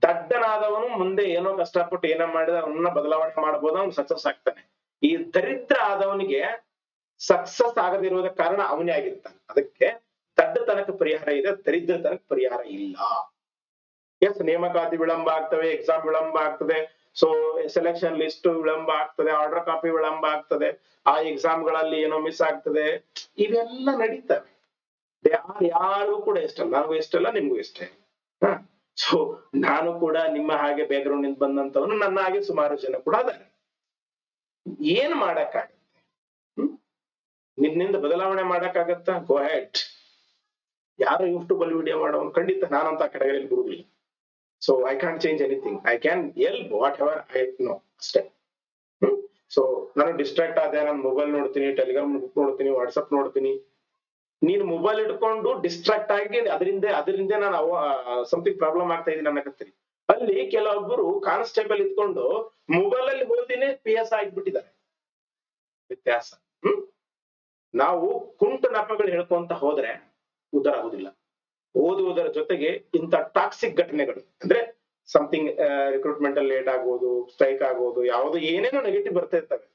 ದಡ್ಡನಾದವನು ಮುಂದೆ ಏನೋ ಕಷ್ಟಪಟ್ಟು ಏನೋ ಮಾಡಿದ ಅವನ್ನ ಬದಲಾವಣೆ ಮಾಡಬಹುದು, ಅವ್ನು ಸಕ್ಸಸ್ ಆಗ್ತಾನೆ. ಈ ದರಿದ್ರ ಆದವನಿಗೆ ಸಕ್ಸಸ್ ಆಗದಿರುವುದಕ್ಕೆ ಕಾರಣ ಅವನೇ ಆಗಿರ್ತಾನೆ. ಅದಕ್ಕೆ ದಡ್ಡತನಕ್ಕೆ ಪರಿಹಾರ ಇದೆ, ದರಿದ್ರತನಕ್ಕೆ ಪರಿಹಾರ ಇಲ್ಲ. ಎಸ್, ನೇಮಕಾತಿ ವಿಳಂಬ ಆಗ್ತವೆ, ಎಕ್ಸಾಮ್ ವಿಳಂಬ ಆಗ್ತದೆ, ಸೊ ಸೆಲೆಕ್ಷನ್ ಲಿಸ್ಟ್ ವಿಳಂಬ ಆಗ್ತದೆ, ಆರ್ಡರ್ ಕಾಪಿ ವಿಳಂಬ ಆಗ್ತದೆ, ಆ ಎಕ್ಸಾಮ್ ಗಳಲ್ಲಿ ಏನೋ ಮಿಸ್ ಆಗ್ತದೆ, ಇವೆಲ್ಲ ನಡೀತವೆ. ಯಾರಿಗೂ ಕೂಡ ಇಷ್ಟಲ್ಲ, ನನಗೂ ಇಷ್ಟಲ್ಲ, ನಿಮ್ಗೂ ಇಷ್ಟ ಇಲ್ಲ. ಸೊ ನಾನು ಕೂಡ ನಿಮ್ಮ ಹಾಗೆ ಬ್ಯಾಕ್ಗ್ರೌಂಡ್ ನಿಂದ ಬಂದಂತವನು, ನನ್ನ ಹಾಗೆ ಸುಮಾರು ಜನ ಕೂಡ ಅದಾರೆ. ಏನ್ ಮಾಡಕ್ಕಾಗತ್ತೆ? ನಿನ್ನಿಂದ ಬದಲಾವಣೆ ಮಾಡಕ್ಕಾಗತ್ತಾ? ಗೋ ಹೆಡ್. ಯಾರು ಯೂಟ್ಯೂಬ್ ಅಲ್ಲಿ ವಿಡಿಯೋ ಮಾಡೋನು ಖಂಡಿತ ನಾನಂತ ಕಡೆಗಳಲ್ಲಿ ಬರುವುದಿಲ್ಲ. So I can change anything, I can help what ever I know ಅಷ್ಟೇ. ಸೊ ನಾನು ಡಿಸ್ಟ್ರಾಕ್ಟ್ ಆದೆ, ನಾನು ಮೊಬೈಲ್ ನೋಡ್ತೀನಿ, ಟೆಲಿಗ್ರಾಮ್ ನೋಡ್ತೀನಿ, ವಾಟ್ಸಪ್ ನೋಡ್ತೀನಿ. ನೀನು ಮೊಬೈಲ್ ಇಟ್ಕೊಂಡು ಡಿಸ್ಟ್ರಾಕ್ಟ್ ಆಗಿ ಅದರಿಂದ ನಾನು ಸಮಥಿಂಗ್ ಪ್ರಾಬ್ಲಮ್ ಆಗ್ತಾ ಇದೀನಿ ಅನ್ನಕತ್ತೀನಿ. ಅಲ್ಲಿ ಕೆಲವೊಬ್ಬರು ಕಾನ್ಸ್ಟೇಬಲ್ ಇದ್ಕೊಂಡು ಮೊಬೈಲ್ ಅಲ್ಲಿ ಓದಿನೇ PS ಆಗಿಬಿಟ್ಟಿದ್ದಾರೆ. ವ್ಯತ್ಯಾಸ. ನಾವು ಕುಂಟು ನಪಗಳು ಹೇಳ್ಕೊಂತ ಹೋದ್ರೆ ಉದ್ಧಾರ ಆಗುದಿಲ್ಲ. ಓದುವುದರ ಜೊತೆಗೆ ಇಂಥ ಟಾಕ್ಸಿಕ್ ಘಟನೆಗಳು ಅಂದ್ರೆ ಸಮಥಿಂಗ್ ರಿಕ್ರೂಟ್ಮೆಂಟ್ ಅಲ್ಲಿ ಲೇಟ್ ಆಗ್ಬೋದು, ಸ್ಟ್ರೈಕ್ ಆಗ್ಬೋದು, ಯಾವುದು ಏನೇನೋ ನೆಗೆಟಿವ್ ಬರ್ತಾ ಇರ್ತವೆ,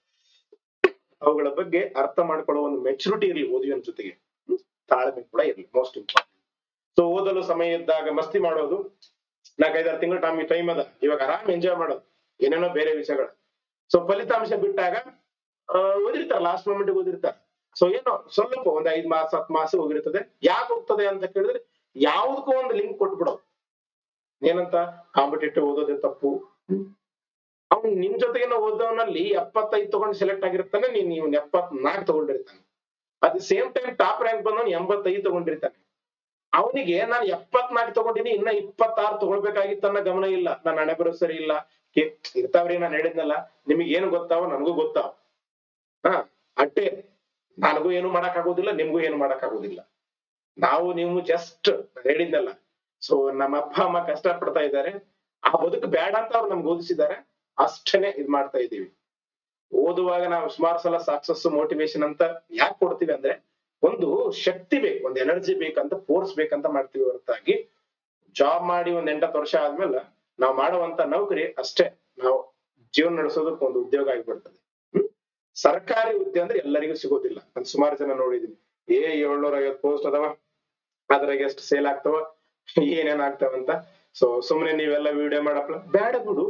ಅವುಗಳ ಬಗ್ಗೆ ಅರ್ಥ ಮಾಡ್ಕೊಳ್ಳೋ ಒಂದು ಮೆಚುರಿಟಿ ಇರಲಿ ಓದುವಿನ ಜೊತೆಗೆ, ತಾಳ್ಮೆ ಕೂಡ ಇರಲಿ, ಮೋಸ್ಟ್ ಇಂಪಾರ್ಟೆಂಟ್. ಸೊ ಓದಲು ಸಮಯ ಇದ್ದಾಗ ಮಸ್ತಿ ಮಾಡೋದು, 4-5 ತಿಂಗಳು ಟೈಮ್ ಅದ, ಇವಾಗ ಆರಾಮ್ ಎಂಜಾಯ್ ಮಾಡೋದು ಏನೇನೋ ಬೇರೆ ವಿಷಯಗಳು. ಸೊ ಫಲಿತಾಂಶ ಬಿಟ್ಟಾಗ ಓದಿರ್ತಾರೆ, ಲಾಸ್ಟ್ ಮೂಮೆಂಟ್ ಓದಿರ್ತಾರೆ. ಸೊ ಏನೋ ಸ್ವಲ್ಪ ಒಂದ್ 5 ಮಾಸ 10 ಮಾಸ ಹೋಗಿರ್ತದೆ. ಯಾಕೆ ಹೋಗ್ತದೆ ಅಂತ ಕೇಳಿದ್ರೆ ಯಾವ್ದಕ್ಕೂ ಒಂದು ಲಿಂಕ್ ಕೊಟ್ಬಿಡೋದು. ಏನಂತ ಕಾಂಪಿಟೇಟಿವ್ ಓದೋದೇ ತಪ್ಪು, ಅವ್ನು ನಿನ್ ಜೊತೆಗೇನೋ ಓದೋನಲ್ಲಿ 75 ತಗೊಂಡು ಸೆಲೆಕ್ಟ್ ಆಗಿರ್ತಾನೆ, ನೀವು 74 ತಗೊಂಡಿರ್ತಾನೆ. At the same time top rank ಬಂದವನು 85 ತಗೊಂಡಿರ್ತಾನೆ. ಅವನಿಗೆ ನಾನು 74 ತಗೊಂಡಿನಿ, ಇನ್ನ 26 ತಗೊಳ್ಬೇಕಾಗಿತ್ತು ಅನ್ನೋ ಗಮನ ಇಲ್ಲ. ನನ್ನ ಹಣೆ ಬರೋ ಸರಿ ಇಲ್ಲ, ಇರ್ತಾವ್ರಿ, ನಾನು ಹೇಳಿದ್ನಲ್ಲ ನಿಮಗೆ ಏನು ಗೊತ್ತಾವ ನನಗೂ ಗೊತ್ತಾವ. ಅಟ್ಟೆ, ನನಗೂ ಏನು ಮಾಡಕ್ ಆಗೋದಿಲ್ಲ, ನಿಮ್ಗೂ ಏನು ಮಾಡಕ್ ಆಗೋದಿಲ್ಲ. ನೀವು ಜಸ್ಟ್ ಹೇಳಿದ್ನಲ್ಲ, ಸೊ ನಮ್ಮ ಅಪ್ಪ ಅಮ್ಮ ಕಷ್ಟ ಪಡ್ತಾ ಇದ್ದಾರೆ, ಆ ಬದುಕು ಬೇಡ ಅಂತ ಅವ್ರು ನಮ್ಗೆ ಓದಿಸಿದ್ದಾರೆ, ಅಷ್ಟೇನೆ ಇದ್ ಮಾಡ್ತಾ ಇದೀವಿ. ಓದುವಾಗ ನಾವು ಸುಮಾರು ಸಲ ಸಕ್ಸಸ್ ಮೋಟಿವೇಶನ್ ಅಂತ ಯಾಕೆ ಕೊಡ್ತೀವಿ ಅಂದ್ರೆ, ಒಂದು ಶಕ್ತಿ ಬೇಕು, ಒಂದು ಎನರ್ಜಿ ಬೇಕಂತ, ಫೋರ್ಸ್ ಬೇಕಂತ ಮಾಡ್ತೀವಿ ಹೊರತಾಗಿ ಜಾಬ್ ಮಾಡಿ ಒಂದ್ 8 ವರ್ಷ ಆದ್ಮೇಲೆ ನಾವು ಮಾಡುವಂತ ನೌಕರಿ ಅಷ್ಟೇ ನಾವು ಜೀವನ ನಡೆಸೋದಕ್ಕೆ ಒಂದು ಉದ್ಯೋಗ ಆಗಿಬಿಡ್ತದೆ. ಸರ್ಕಾರಿ ಹುದ್ದೆ ಅಂದ್ರೆ ಎಲ್ಲರಿಗೂ ಸಿಗೋದಿಲ್ಲ. ನಾನು ಸುಮಾರು ಜನ ನೋಡಿದೀನಿ, 750 ಪೋಸ್ಟ್ ಅದಾವ, ಅದ್ರಾಗ ಎಷ್ಟು ಸೇಲ್ ಆಗ್ತಾವ, ಏನೇನ್ ಆಗ್ತಾವಂತ. ಸೊ ಸುಮ್ನೆ ನೀವೆಲ್ಲ ವಿಡಿಯೋ ಮಾಡಪ್ಲ ಬೇಡ ಬಿಡು.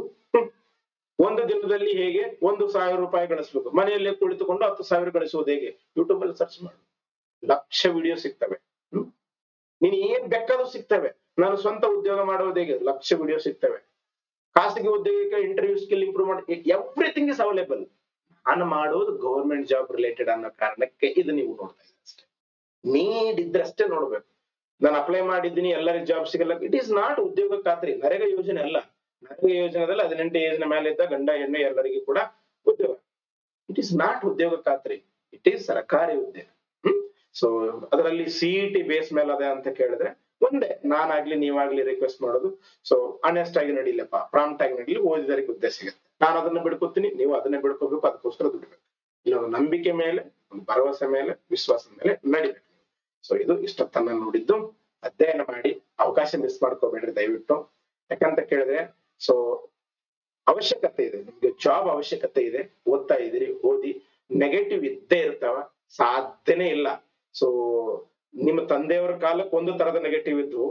ಒಂದು ದಿನದಲ್ಲಿ ಹೇಗೆ 1,000 ರೂಪಾಯಿ ಗಳಿಸ್ಬೇಕು, ಮನೆಯಲ್ಲೇ ಕುಳಿತುಕೊಂಡು 10,000 ಗಳಿಸುವುದು ಹೇಗೆ, ಯೂಟ್ಯೂಬ್ ಅಲ್ಲಿ ಸರ್ಚ್ ಮಾಡು, ಲಕ್ಷ ವಿಡಿಯೋ ಸಿಗ್ತವೆ. ನೀನ್ ಏನ್ ಬೇಕಾದ್ರೂ ಸಿಗ್ತವೆ. ನಾನು ಸ್ವಂತ ಉದ್ಯೋಗ ಮಾಡೋದು ಹೇಗೆ, ಲಕ್ಷ ವಿಡಿಯೋ ಸಿಗ್ತವೆ. ಖಾಸಗಿ ಉದ್ಯೋಗಕ್ಕೆ ಇಂಟರ್ವ್ಯೂ ಸ್ಕಿಲ್ ಇಂಪ್ರೂವ್ ಮಾಡಿ, ಎವ್ರಿಥಿಂಗ್ ಇಸ್ ಅವೈಲೇಬಲ್. ನಾನು ಮಾಡೋದು ಗವರ್ಮೆಂಟ್ ಜಾಬ್ ರಿಲೇಟೆಡ್ ಅನ್ನೋ ಕಾರಣಕ್ಕೆ ಇದು ನೀವು ನೋಡ್ತಾ ಇದ್ದೀರಿ ಅಷ್ಟೇ. ನೀಡ್ ಇದ್ರಷ್ಟೇ ನೋಡ್ಬೇಕು. ನಾನು ಅಪ್ಲೈ ಮಾಡಿದ್ದೀನಿ ಎಲ್ಲರಿಗೂ ಜಾಬ್ ಸಿಗಲ್ಲ, ಇಟ್ ಈಸ್ ನಾಟ್ ಉದ್ಯೋಗ ಖಾತ್ರಿ. ನರೇಗಾ ಯೋಜನೆ ಅಲ್ಲ. ನರೇಗಾ ಯೋಜನೆದಲ್ಲಿ 18 ಏಜ್ನ ಮೇಲೆ ಇದ್ದ ಗಂಡ ಹೆಣ್ಣು ಎಲ್ಲರಿಗೂ ಕೂಡ ಉದ್ಯೋಗ. ಇಟ್ ಈಸ್ ನಾಟ್ ಉದ್ಯೋಗ ಖಾತ್ರಿ, ಇಟ್ ಈಸ್ ಸರ್ಕಾರಿ ಉದ್ಯೋಗ. ಸೊ ಅದರಲ್ಲಿ CET ಬೇಸ್ ಮೇಲೆ ಅದೇ ಅಂತ ಕೇಳಿದ್ರೆ ಒಂದೇ, ನಾನಾಗ್ಲಿ ನೀವಾಗ್ಲಿ ರಿಕ್ವೆಸ್ಟ್ ಮಾಡೋದು, ಸೊ ಅನೆಸ್ಟ್ ಆಗಿ ನಡೀಲಪ್ಪ, ಪ್ರಾಂಪ್ಟ್ ಆಗಿ ನಡೀಲಿ, ಓದಿದರಿಗೆ ಹುದ್ದೆ ಸಿಗುತ್ತೆ. ನಾನು ಅದನ್ನ ಬಿಡ್ಕೋತೀನಿ, ನೀವು ಅದನ್ನ ಬಿಡ್ಕೋಬೇಕು, ಅದಕ್ಕೋಸ್ಕರ ದುಡಿಬೇಕು. ಇಲ್ಲೊಂದು ನಂಬಿಕೆ ಮೇಲೆ, ಒಂದು ಭರವಸೆ ಮೇಲೆ, ವಿಶ್ವಾಸದ ಮೇಲೆ ನಡಿಬೇಕು. ಸೊ ಇದು ಇಷ್ಟೊತ್ತನ್ನ ನೋಡಿದ್ದು. ಅಧ್ಯಯನ ಮಾಡಿ, ಅವಕಾಶ ಮಿಸ್ ಮಾಡ್ಕೋಬೇಡ್ರಿ ದಯವಿಟ್ಟು. ಯಾಕಂತ ಕೇಳಿದ್ರೆ ಸೊ ಅವಶ್ಯಕತೆ ಇದೆ, ನಿಮ್ಗೆ ಜಾಬ್ ಅವಶ್ಯಕತೆ ಇದೆ, ಓದ್ತಾ ಇದ್ದೀರಿ, ಓದಿ. ನೆಗೆಟಿವ್ ಇದ್ದೇ ಇರ್ತಾವ, ಸಾಧ್ಯನೇ ಇಲ್ಲ. ಸೊ ನಿಮ್ಮ ತಂದೆಯವರ ಕಾಲಕ್ಕೆ ಒಂದು ತರದ ನೆಗೆಟಿವ್ ಇದ್ದು,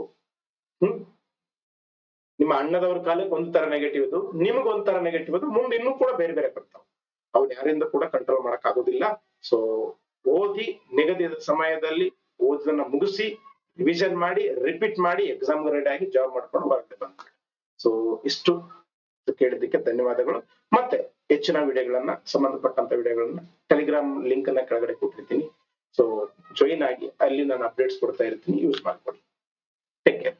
ನಿಮ್ಮ ಅಣ್ಣದವ್ರ ಕಾಲಕ್ಕೆ ಒಂದು ತರ ನೆಗೆಟಿವ್ ಇದ್ದು, ನಿಮ್ಗೆ ಒಂಥರ ನೆಗೆಟಿವ್ ಇದ್ದು, ಮುಂದೆ ಇನ್ನೂ ಕೂಡ ಬೇರೆ ಬೇರೆ ಬರ್ತಾವ. ಅವ್ನ ಯಾರಿಂದ ಕೂಡ ಕಂಟ್ರೋಲ್ ಮಾಡಕ್ ಆಗೋದಿಲ್ಲ. ಸೊ ಓದಿ, ನಿಗದಿತ ಸಮಯದಲ್ಲಿ ಓದನ್ನ ಮುಗಿಸಿ, ರಿವಿಷನ್ ಮಾಡಿ, ರಿಪೀಟ್ ಮಾಡಿ, ಎಕ್ಸಾಮ್ ರೆಡಿ ಆಗಿ ಜಾಬ್ ಮಾಡ್ಕೊಂಡು ಹೊರಗೆ ಬಂದ. ಸೊ ಇಷ್ಟು ಕೇಳಿದ್ದಕ್ಕೆ ಧನ್ಯವಾದಗಳು. ಮತ್ತೆ ಹೆಚ್ಚಿನ ವಿಡಿಯೋಗಳನ್ನ, ಸಂಬಂಧಪಟ್ಟಂತ ವಿಡಿಯೋಗಳನ್ನ ಟೆಲಿಗ್ರಾಮ್ ಲಿಂಕ್ ಅನ್ನ ಕೆಳಗಡೆ ಕೊಟ್ಟಿರ್ತೀನಿ. ಸೊ ಜಾಯಿನ್ ಆಗಿ, ಅಲ್ಲಿ ನಾನು ಅಪ್ಡೇಟ್ಸ್ ಕೊಡ್ತಾ ಇರ್ತೀನಿ, ಯೂಸ್ ಮಾಡ್ಕೊಳ್ಳಿ. Take care.